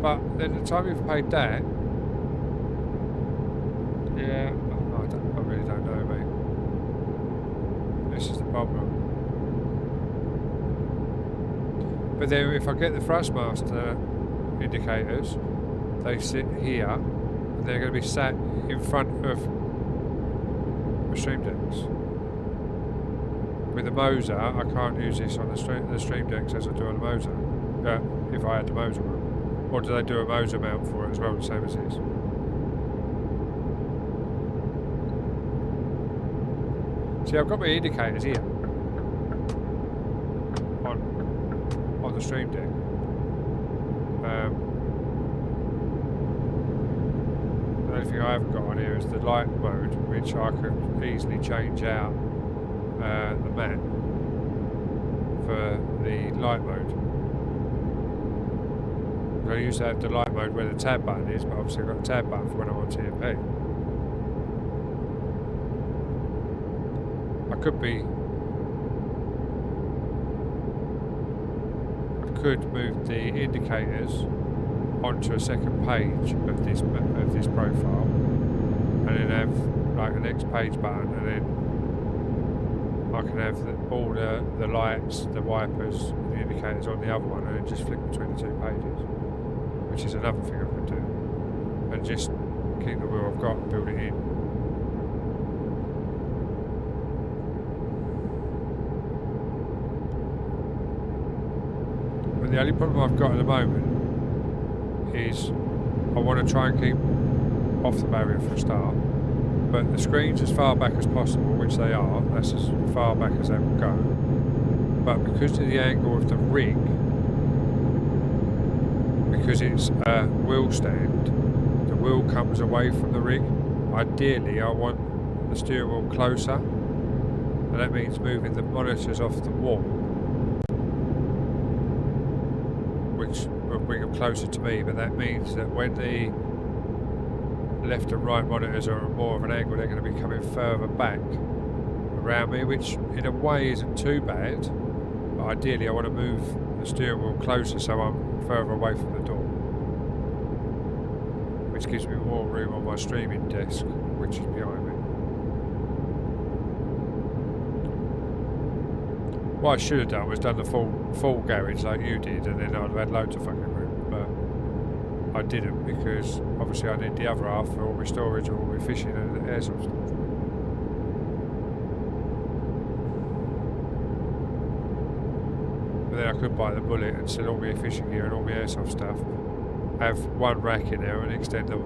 But then the time you've paid that, yeah, I really don't know, mate. This is the problem. But then if I get the Thrustmaster indicators, they sit here, and they're going to be sat in front of the Stream Decks. With the Moser, I can't use this on the Stream Decks as I do on the Moser. If I had the Moser one. Or do they do a Moser mount for it as well, the same as this? See, I've got my indicators here. On the Stream Deck. The only thing I haven't got on here is the light mode, which I could easily change out the map for the light mode. I used to have the light mode where the tab button is, but obviously I've got the tab button for when I'm on TMP. I could move the indicators onto a second page of this profile, and then have like a next page button, and then I can have all the lights, the wipers, the indicators on the other one, and then just flick between the two pages, which is another thing I could do, and just keep the wheel I've got and build it in. But the only problem I've got at the moment is I want to try and keep off the barrier for a start, but the screen's as far back as possible, which they are. That's as far back as they will go. But because of the angle of the rig, because it's a wheel stand, the wheel comes away from the rig. Ideally, I want the steering wheel closer, and that means moving the monitors off the wall, which will bring them closer to me. But that means that when the left and right monitors are at more of an angle, they're going to be coming further back around me, which in a way isn't too bad, but ideally I want to move the steering wheel closer so I'm further away from the door, which gives me more room on my streaming desk, which is behind me. What I should have done was done the full garage like you did, and then I'd have had loads of fucking room, but I didn't, because obviously I need the other half for all my storage and all my fishing and airsoft stuff. But then I could buy the Bullet and sell all my fishing gear and all my airsoft stuff, have one rack in there and extend them,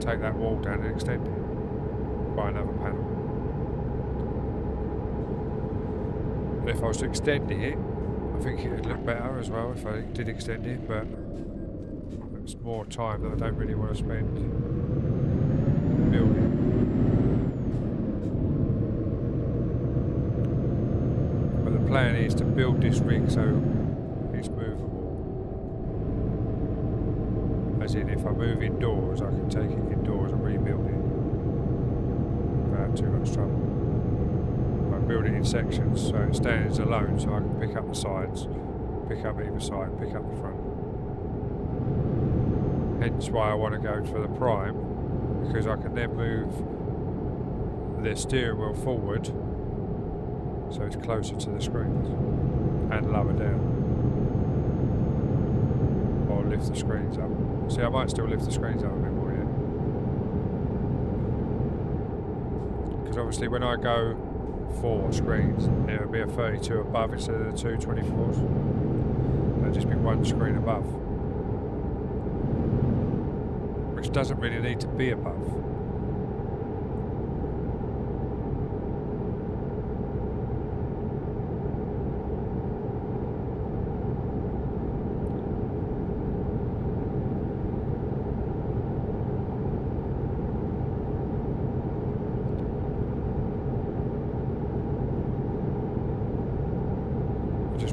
take that wall down and extend it, buy another panel. And if I was to extend it, I think it would look better as well if I did extend it, but it's more time that I don't really want to spend building. But the plan is to build this rig so it's movable. As in, if I move indoors, I can take it indoors and rebuild it without too much trouble. I build it in sections so it stands alone, so I can pick up the sides, pick up either side, pick up the front. Hence why I want to go for the Prime, because I can then move the steering wheel forward so it's closer to the screens and lower down, or lift the screens up. See, I might still lift the screens up a bit more, yeah, because obviously when I go 4 screens. And it would be a 32 above instead of the 2 24s. It'd just be one screen above. Which doesn't really need to be above.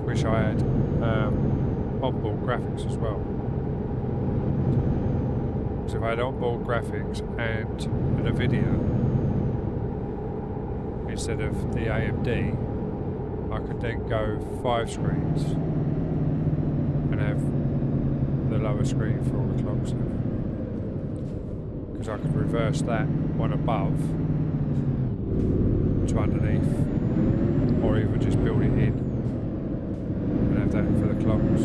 Wish I had onboard graphics as well. So if I had onboard graphics and a NVIDIA instead of the AMD, I could then go 5 screens and have the lower screen for all the clock stuff. Because I could reverse that one above to underneath, or even just build it in. Have that for the clocks.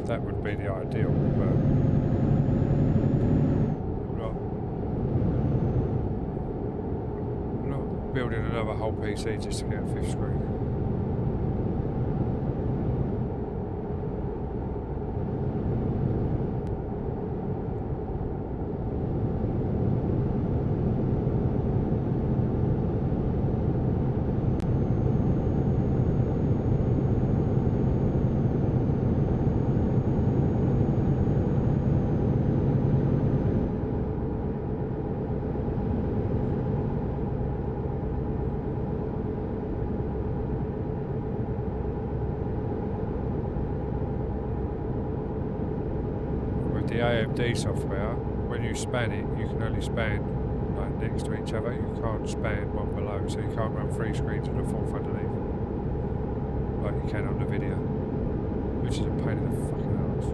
That would be the ideal, but I'm not building another whole PC just to get a 5th screen. The AMD software, when you span it, you can only span like next to each other. You can't span one below, so you can't run 3 screens and a 4th underneath like you can on the video, which is a pain in the fucking ass.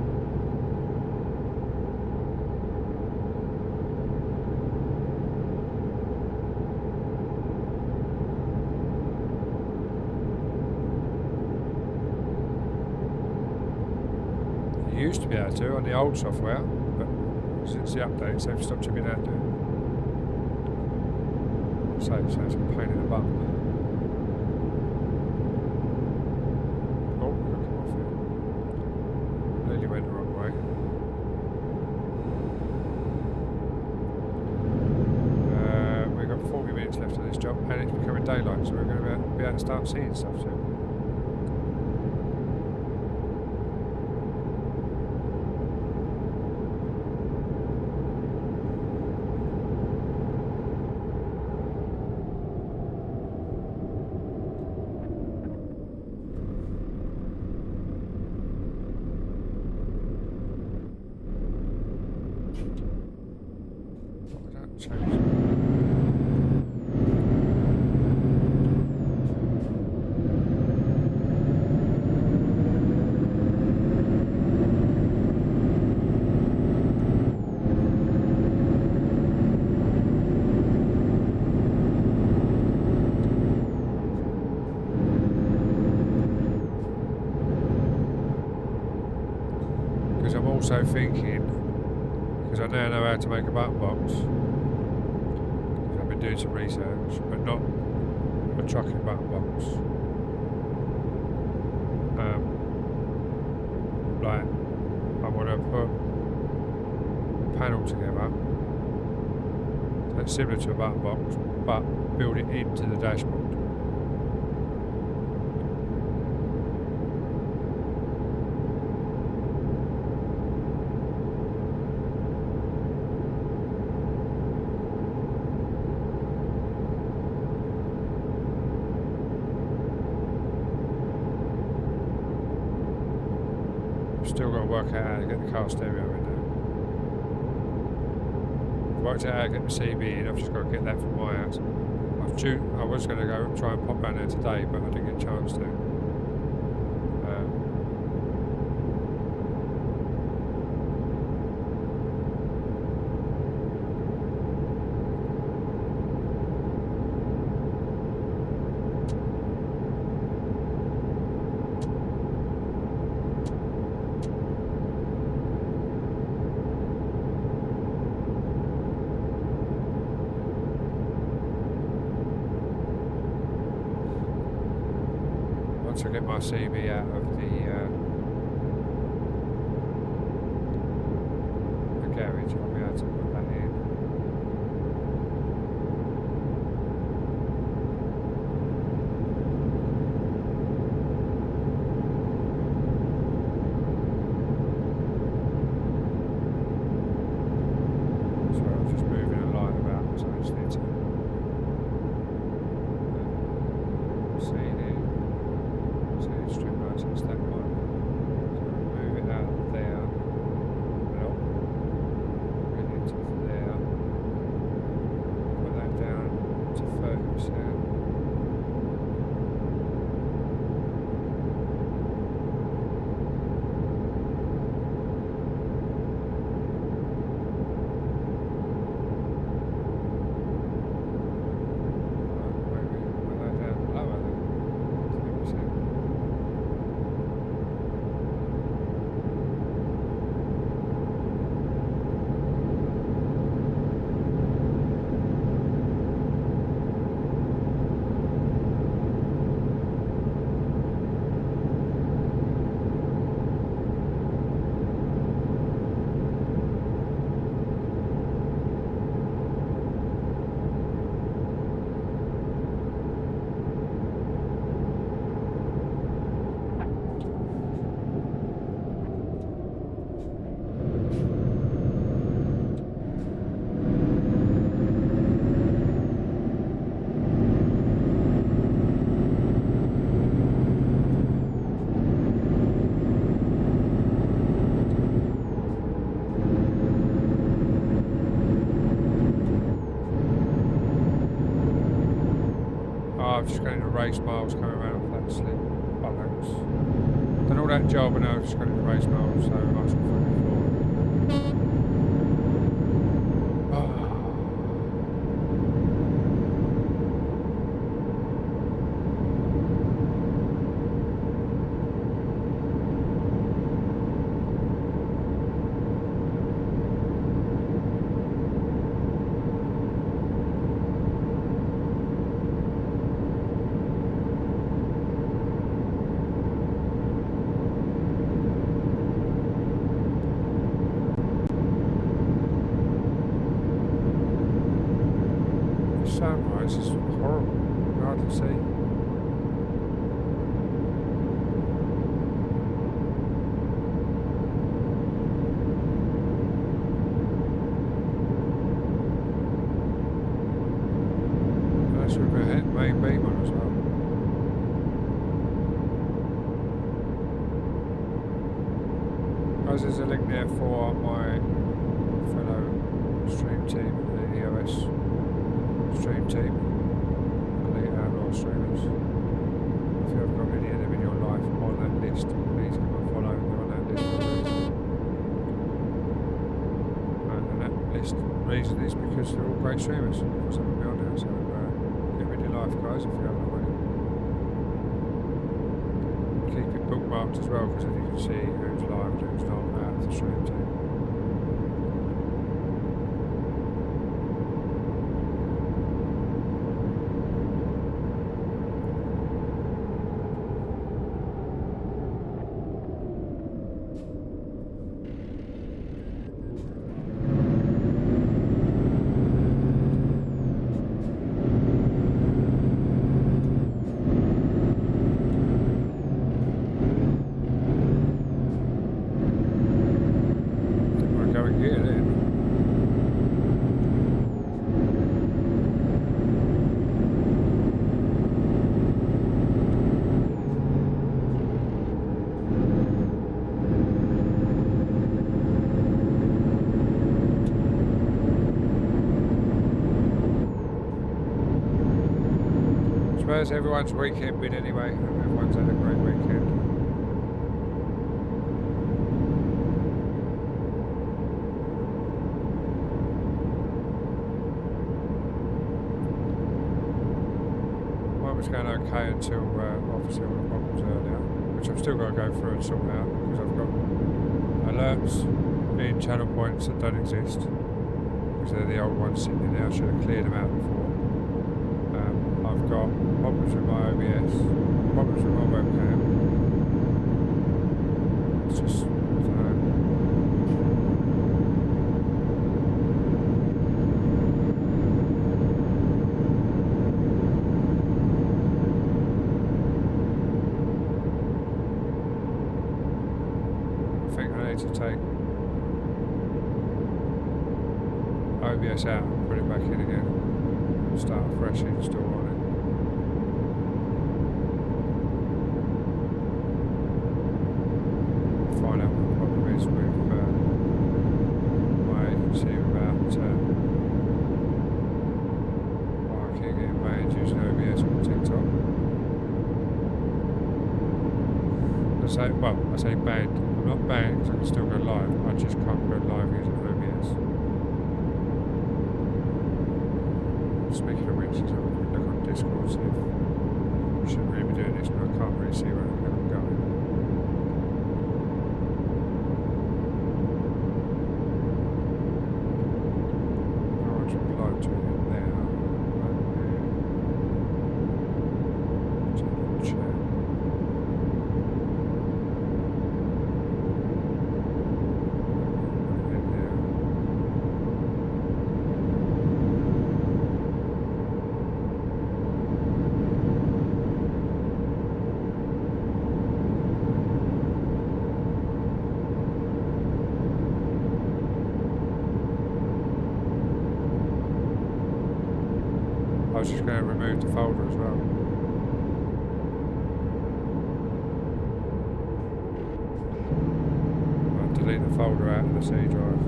Used to be able to on the old software, but since the updates they've stopped you being able to do it. So it's a pain in the butt. Oh, look, come off here. Nearly went the wrong way. We've got 40 minutes left of this job and it's becoming daylight, so we're going to be able to start seeing stuff soon. Because I'm also thinking, because I now know how to make a button box, because I've been doing some research, but not a trucking button box. Like, I want to put a panel together that's similar to a button box, but build it into the dashboard. Still got to work out how to get the car stereo in there. Worked out how to get the CB in, I've just got to get that from my house. I was going to go and try and pop down there today, but I didn't get a chance to. once I get my CB out of the garage, I'll be able to put that in. So I'm just moving a line about, so I just need to see the strip lights and step line. So move it out there. Well, bring it to there. Put that down to 30%. I've just got into race miles coming around off that slip bollocks. Done all that job and now I've just got into race miles, so I might as well fucking floor. Sunrise is horrible, hard to see. That's with the main beam on as well. Guys, there's a link there for my fellow stream team, the EOS stream team, Elite Outlaw streamers. If you haven't got any of them in your life on that list, please give them a follow. They're on that list for a reason. And that list reason is because they're all great streamers. Of course, I haven't been on there, so get rid of your life, guys, if you haven't already. Keep it bookmarked as well, because then you can see who's live and who's not out of the stream team. How's everyone's weekend been anyway? Everyone's had a great weekend. Mine was going okay until obviously all the problems earlier, which I've still got to go through and sort out because I've got alerts in channel points that don't exist because they're the old ones sitting in there. I should have cleared them out before. I've got problems with my OBS, problems with my webcam, need to take OBS out and put it back in again. Start a fresh install on it. Find out what the problem is with my agency about why I keep getting banned using OBS on TikTok. I say banned. I'm not banned because I can still go live. I just can't go live using OBS. Speaking of which, let's have a quick look on Discord, see if we shouldn't really be doing this, but I can't really see where I'm going. I'll just reply to it there. Right there. Check the chat. I was just going to remove the folder as well. I'll delete the folder out of the C drive.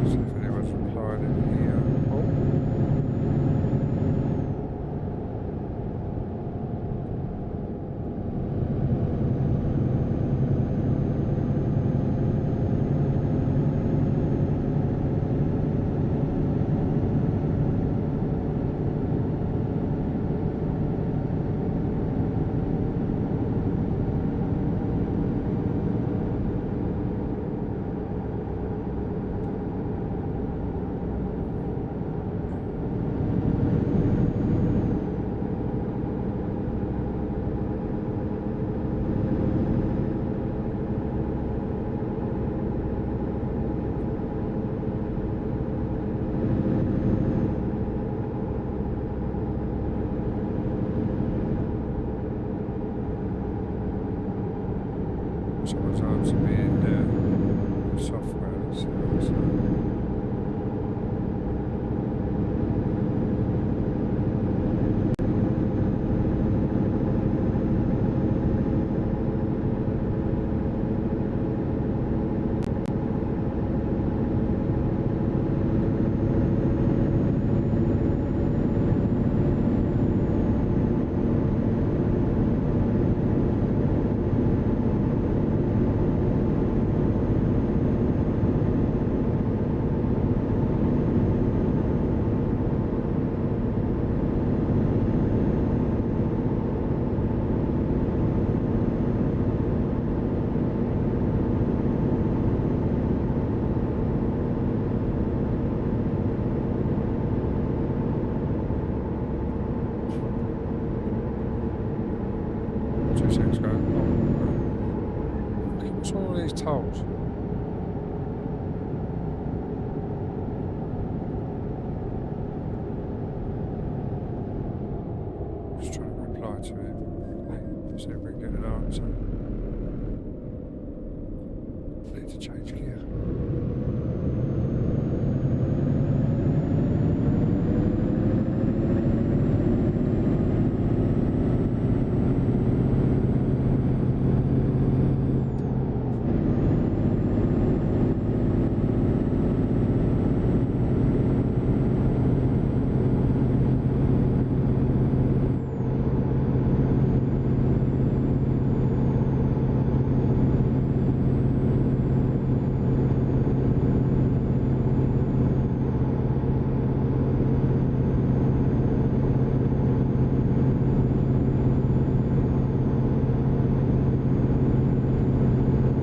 See if anyone's replied in here. Oh. Someone's answered me in software. Let's see what it's seconds ago. Oh, what's all these tolls? Just trying to reply to it. See if we can get an answer. Need to change gear.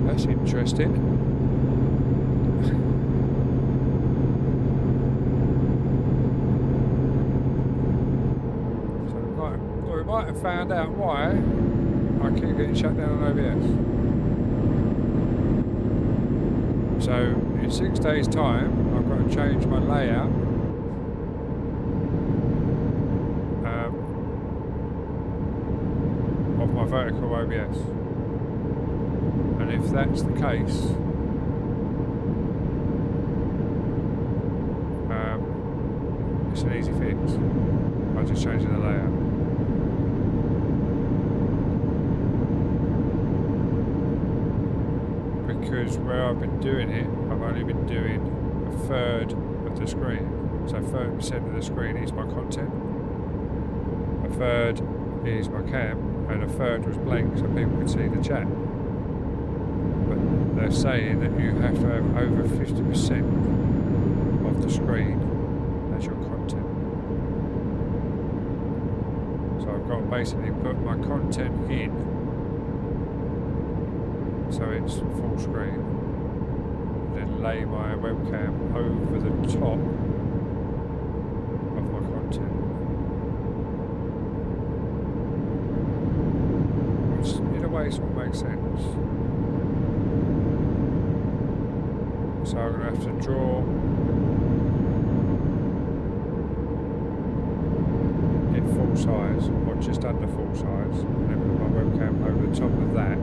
That's interesting. So we might have found out why I keep getting shut down on OBS. So in 6 days' time, I've got to change my layout. Of my vertical OBS. And if that's the case, it's an easy fix. I'll just change the layout. Because where I've been doing it, I've only been doing a third of the screen. So 30% of the screen is my content, a third is my cam, and a third was blank so people could see the chat. But they're saying that you have to have over 50% of the screen as your content. So I've got to basically put my content in so it's full screen, then lay my webcam over the top of my content, which in a way sort of makes sense. So I'm going to have to draw it full size, or just under full size, and then put my webcam over the top of that.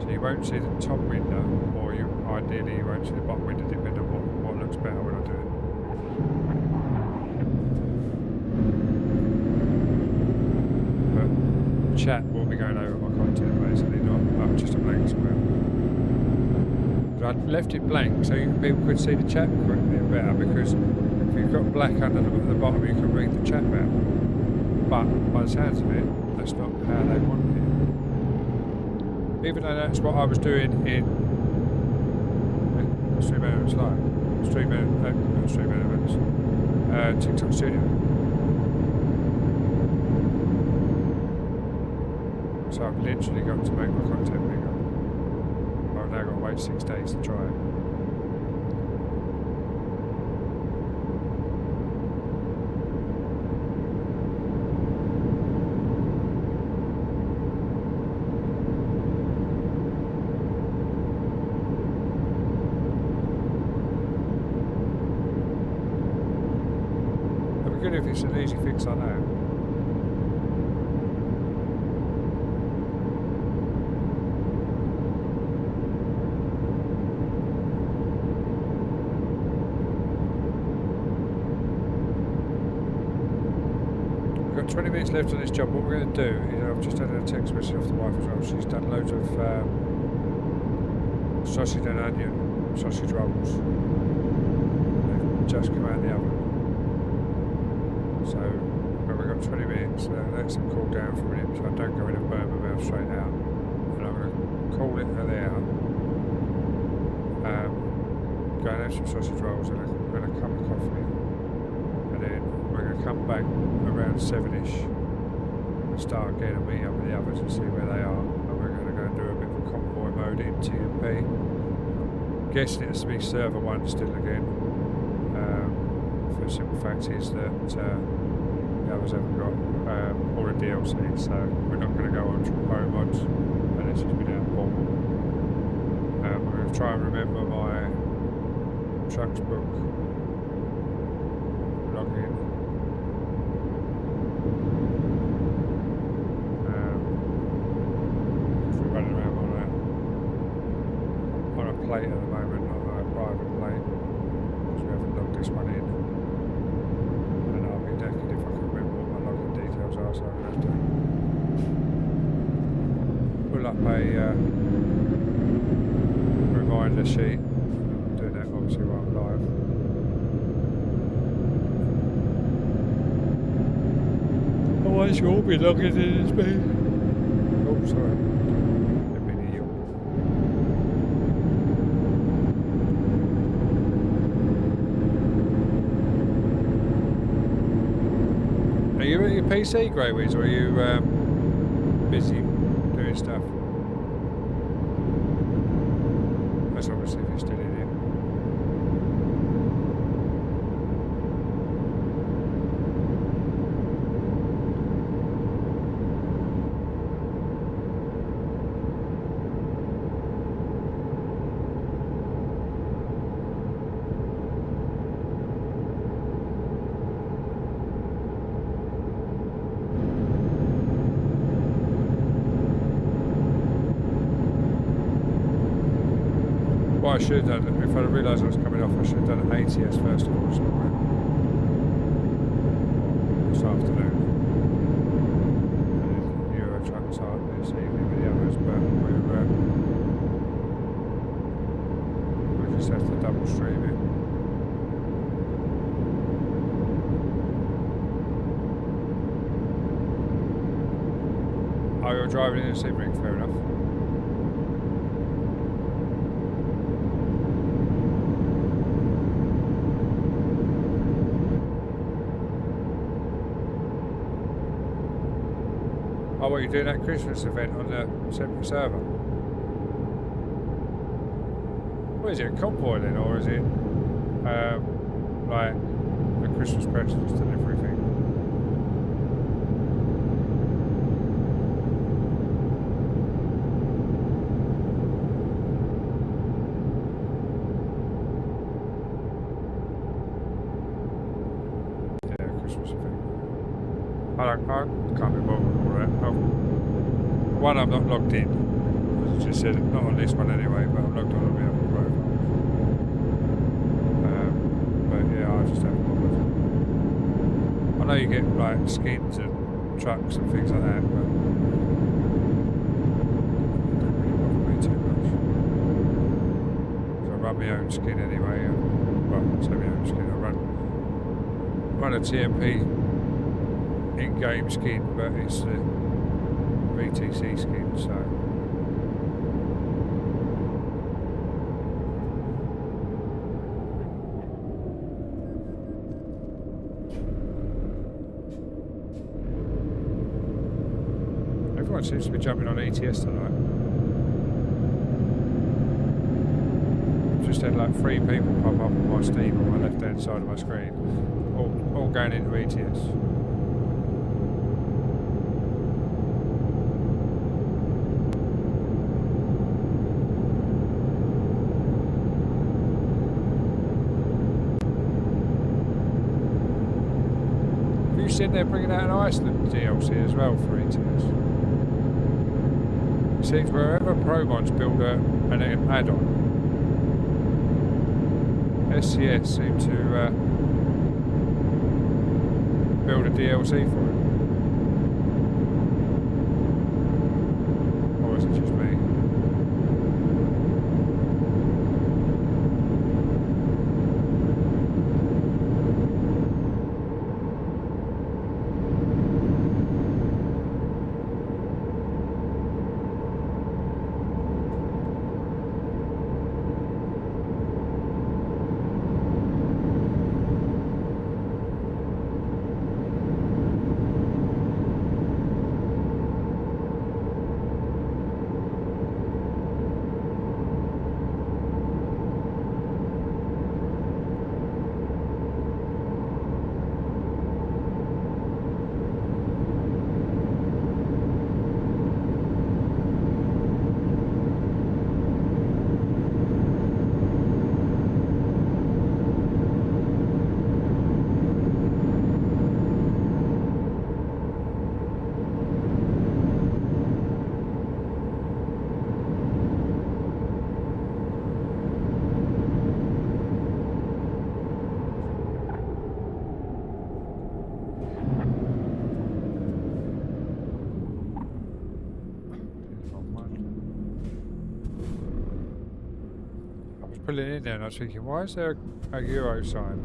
So you won't see the top window, or ideally you won't see the bottom window, depending on what looks better when I do it. But chat will be going over my content basically, not just a blank square. I left it blank so people could see the chat quickly and better, because if you've got black under the bottom you can read the chat better. But by the sounds of it, that's not how they want it. Even though that's what I was doing in Stream Elements Live, Stream Elements, TikTok Studio. So I've literally got to make my content bigger. I've now got to wait 6 days to try it. If it's an easy fix like that. We've got 20 minutes left on this job. What we're going to do is, I've just had a text message off the wife as well. She's done loads of sausage and onion sausage rolls. They've just come out of the oven. So we've got 20 minutes, let them cool down for a minute so I don't go in and burn my mouth straight out. And I'm going to cool it there, go and have some sausage rolls and a cup of coffee. And then we're going to come back around 7ish and start getting a meet up with the others and see where they are. And we're going to go and do a bit of a convoy mode in TMP. Guessing it's to be server 1 still again. The simple fact is that the others haven't got all the DLC, so we're not going to go on Pro mods unless it's been out. We're going to try and remember my Trucks book login. We're running around on a plate at the moment, not on a private plate, because we haven't logged this one in. If I can remember what my login details are, so I'm going to have to pull up a reminder sheet. I'm doing that obviously while I'm live. Otherwise you'll all be logging in as me. Oh, sorry. Didn't mean to yawn. Are you at your PC, Greywiz, or are you busy doing stuff? That's obviously if you're still in here. what I should have done? If I'd realised I was coming off, I should have done ATS first of all. This afternoon. And Euro Truck start this evening with the others, but we just have to double stream it. Oh, you're driving in a Sebring, fair enough. Oh, what, you're doing that Christmas event on the separate server? What is it, a convoy then, or is it like a Christmas presents delivery thing? Yeah, Christmas event. I can't be bothered with all that. One, I'm not logged in. As I just said, not on this one anyway, but I'm logged on the other profile. But yeah, I just haven't bothered. I know you get like skins and trucks and things like that, but it don't really bother me too much. So I run my own skin anyway. Well, I say my own skin. I run a TMP in-game skin, but it's the VTC skin, so everyone seems to be jumping on ETS tonight. I've just had like 3 people pop up on my Steam on my left hand side of my screen, all going into ETS. Sitting there bringing out an Iceland DLC as well for ETS. It seems wherever Promons build an add-on, SCS seem to build a DLC for it. Or is it just me? Pulling in there and I was thinking, why is there a Euro sign?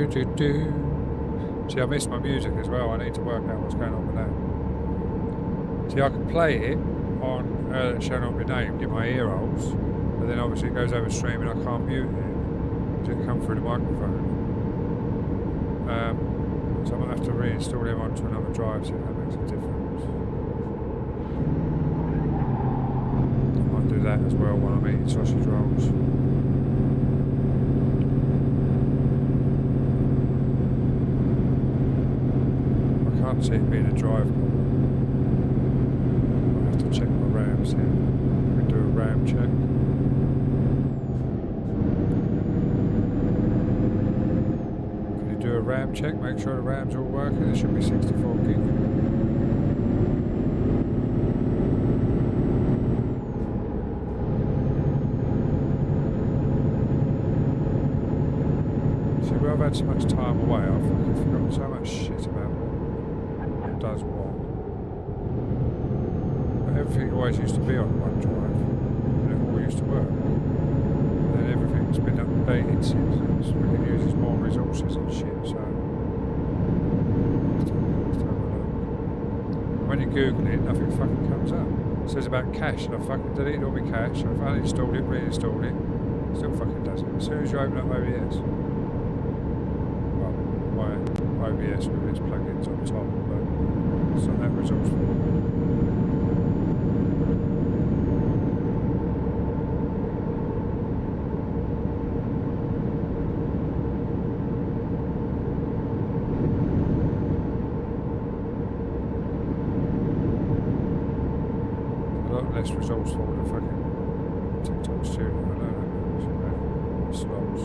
Do. See, I missed my music as well. I need to work out what's going on with that. See, I can play it on showing up my name, get my ear holes, but then obviously it goes over streaming. I can't mute it. It doesn't come through the microphone. So I might have to reinstall them onto another drive, see if that makes a difference. I might do that as well when I'm eating sausage rolls. I can't see it being a drive. I have to check my RAMs here. We do a RAM check. Do a RAM check, make sure the RAM's all working. It should be 64 gig. See, where I've had so much time away, I've fucking forgotten so much shit about what does what. But everything always used to be on OneDrive, and it all used to work. And then everything's been updated since. We can use more resources and shit, so let's have a look. When you Google it, nothing fucking comes up. It says about cache, and I fucking deleted all my cache, so if I uninstalled it, reinstalled it, still fucking does it. As soon as you open up OBS, well, my OBS with its plugins on top, but it's not that resourceful. Less resourceful than fucking TikTok Studio. I know that. Slows.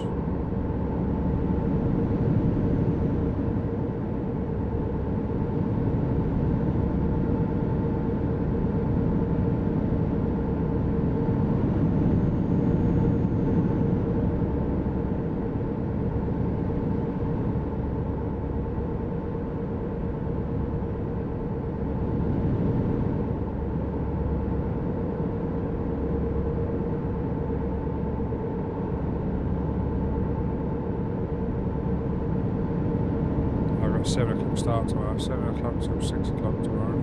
I've got 7 o'clock start tomorrow, 7 o'clock till 6 o'clock tomorrow.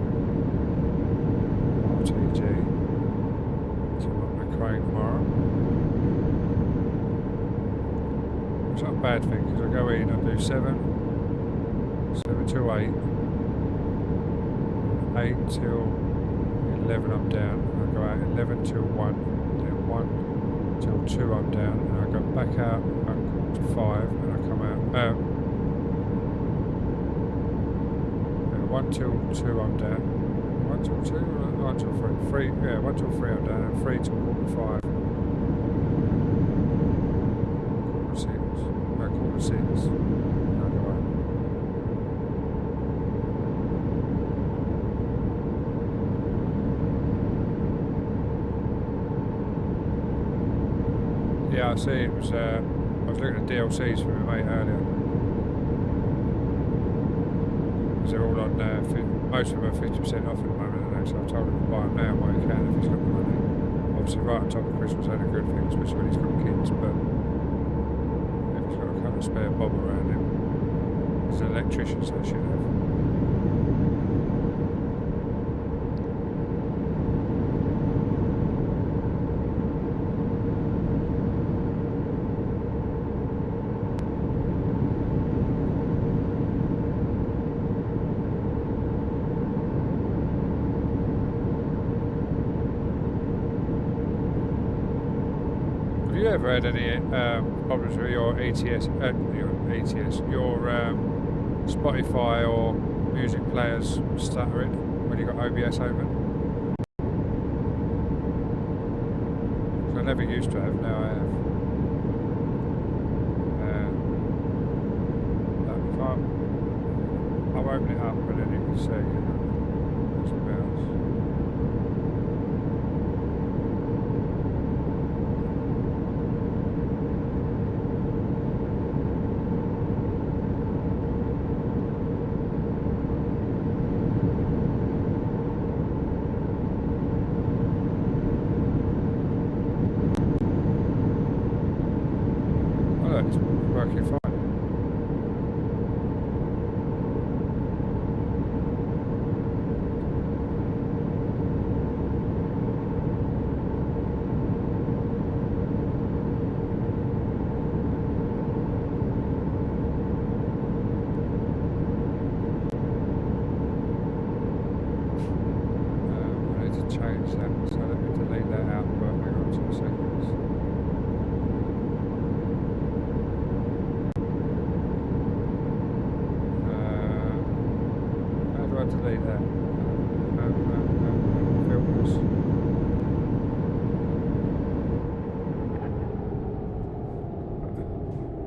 RTG. So I'm up Crane tomorrow. It's not a bad thing because I go in, I do 7 till 8, 8 till 11 I'm down, I go out 11 till 1, then 1 till 2 I'm down, and I go back out at 5 and I come out. 1 till 2 I'm down. 1 till 2 or 1 till 3? 3, yeah, 1 till 3 I'm down, and 3 till 4 to 5. 4 to 6. No, 4 to 6. And I go home. Yeah, I see it was, I was looking at DLCs for my mate earlier. They're all on, most of them are 50% off at the moment, and so I've told him to buy them now while he can if he's got the money. Obviously right on top of Christmas ain't a good thing, especially when he's got kids, but if he's got a couple of spare bob around him, he's an electrician, so he should have. Have you ever had any problems with your your Spotify or music players stuttering when you got OBS open? I never used to have, now I have. I'll open it up and then you can see there's a mouse. It's working fine. delete that? Filters.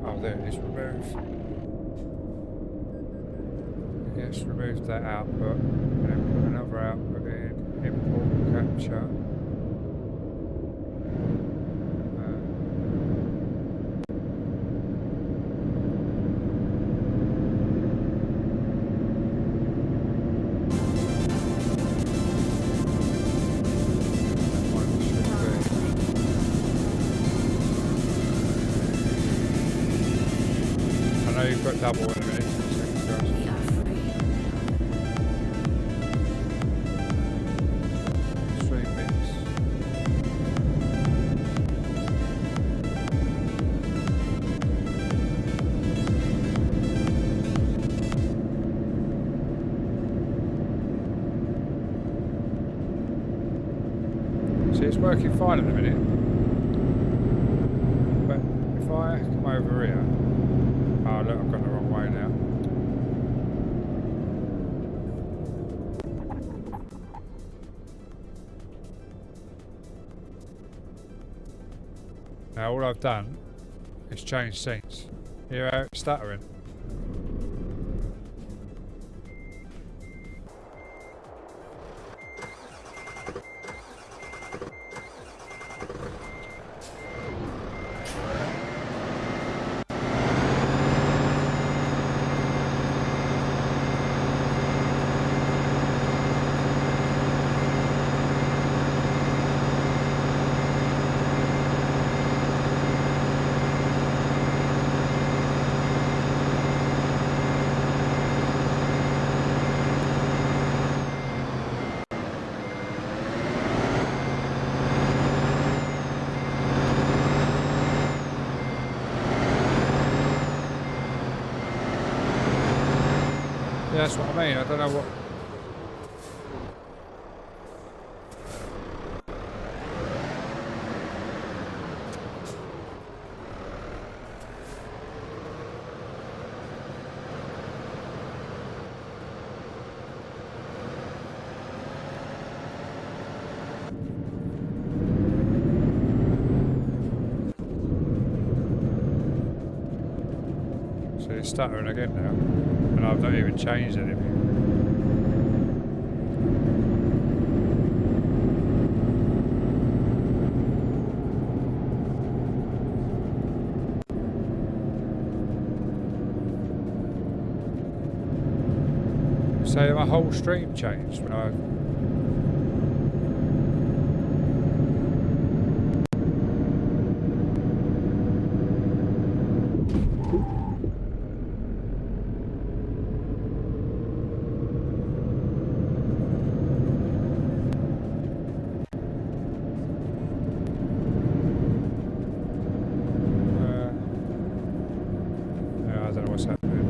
Oh, there it is. Remove. Yes, remove that output. And then put another output in. Import capture. You've got double in a minute. We are free. Stream mix. See, it's working fine at the minute. But if I come over here. Oh look, I've gone the wrong way now. Now all I've done is change scenes. Hear how it's stuttering? Yeah, that's what I mean. I don't know what. So it's stuttering again now, and I've not even changed anything. So my whole stream changed when I. I don't know what's happening.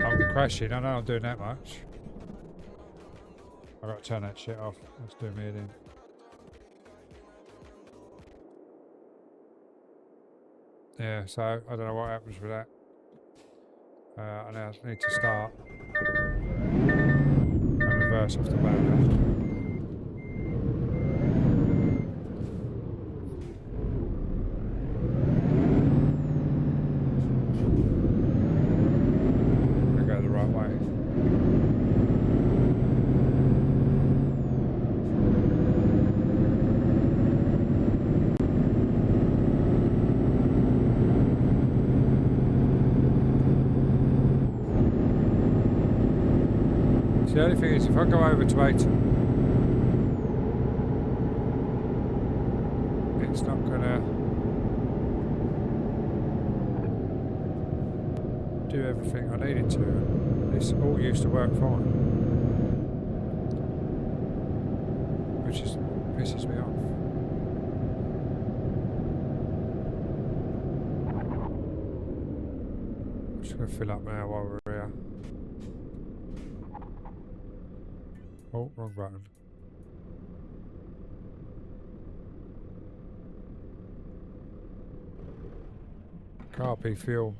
I'm crashing. I know I'm doing that much. I've got to turn that shit off. Let's do me in. Yeah, so I don't know what happens with that. I now need to start and reverse off the back. The only thing is, if I go over to 8, it's not gonna do everything I needed to. This all used to work fine, which is pisses me off. I'm just gonna fill up now while we're here. Oh, wrong button. Carpe fuel.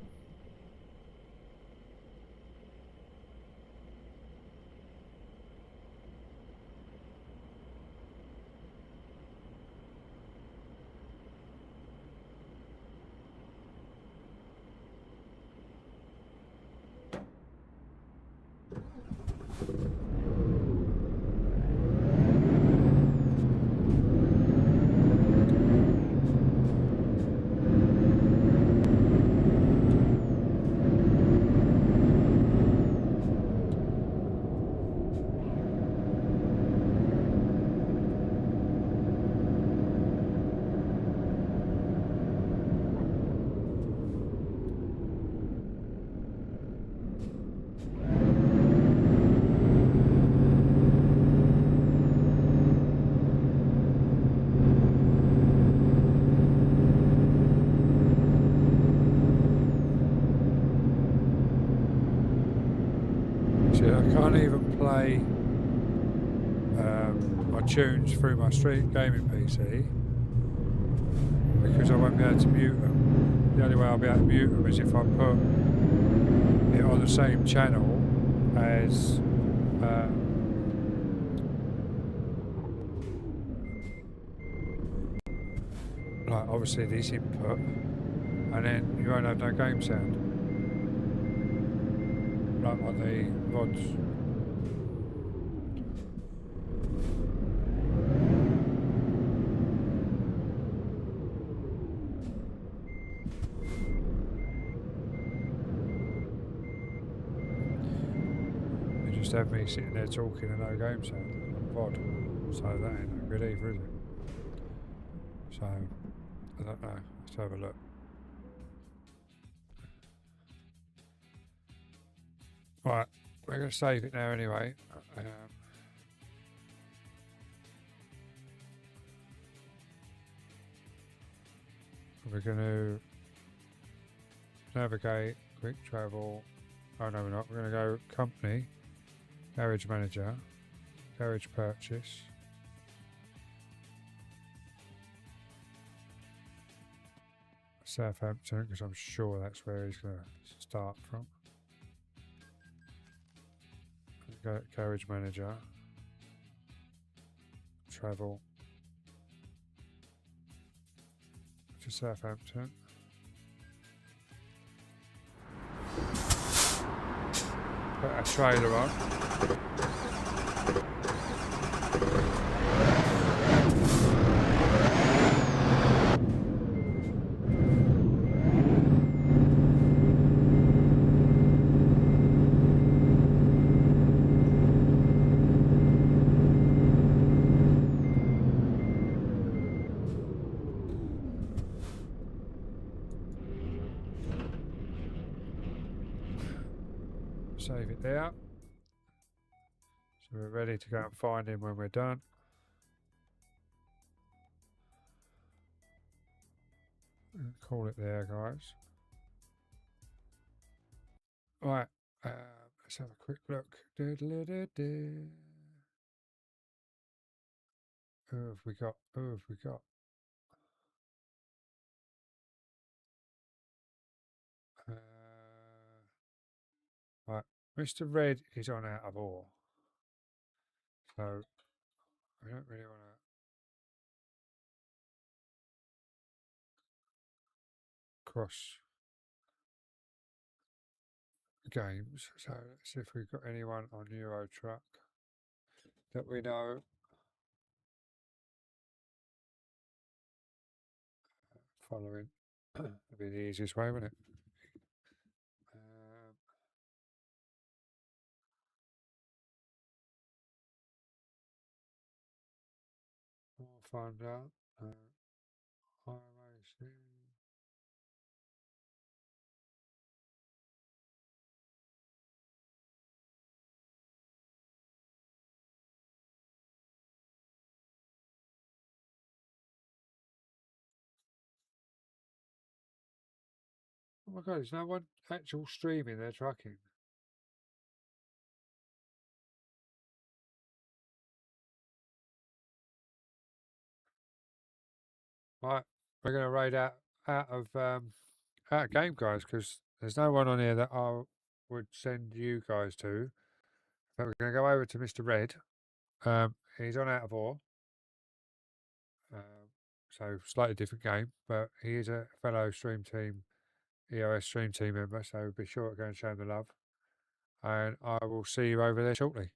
tunes through my street gaming PC because I won't be able to mute them. The only way I'll be able to mute them is if I put it on the same channel as like obviously this input, and then you won't have no game sound like on the VODs. You just have me sitting there talking and no game sound on VOD, so that ain't no good either, is it? So I don't know. Let's have a look. Right, we're going to save it now anyway. We're going to navigate, quick travel. Oh no, we're not. We're going to go company, garage manager, garage purchase. Southampton, because I'm sure that's where he's going to start from. Garage manager, travel to Southampton. Put a trailer on. Save it there. So we're ready to go and find him when we're done. Call it there, guys. Right, let's have a quick look. Who have we got? Who have we got? Right, Mr. Red is on out of ore. So we don't really want to cross games. So let's see if we've got anyone on Euro Truck that we know. Following would be the easiest way, wouldn't it? I'll find out. RMAC. Oh my god, there's no one actual streaming their trucking. Right, we're going to raid out of game, guys, because there's no one on here that I would send you guys to. But we're going to go over to Mr. Red. He's on out of ore. So slightly different game, but he is a fellow stream team, EOS stream team member, so be sure to go and show him the love. And I will see you over there shortly.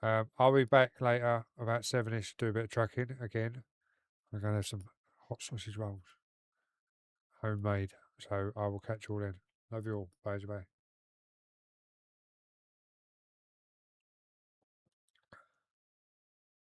I'll be back later about 7ish to do a bit of trucking again. I'm going to have some hot sausage rolls, homemade. So I will catch you all then. Love you all. Bye bye.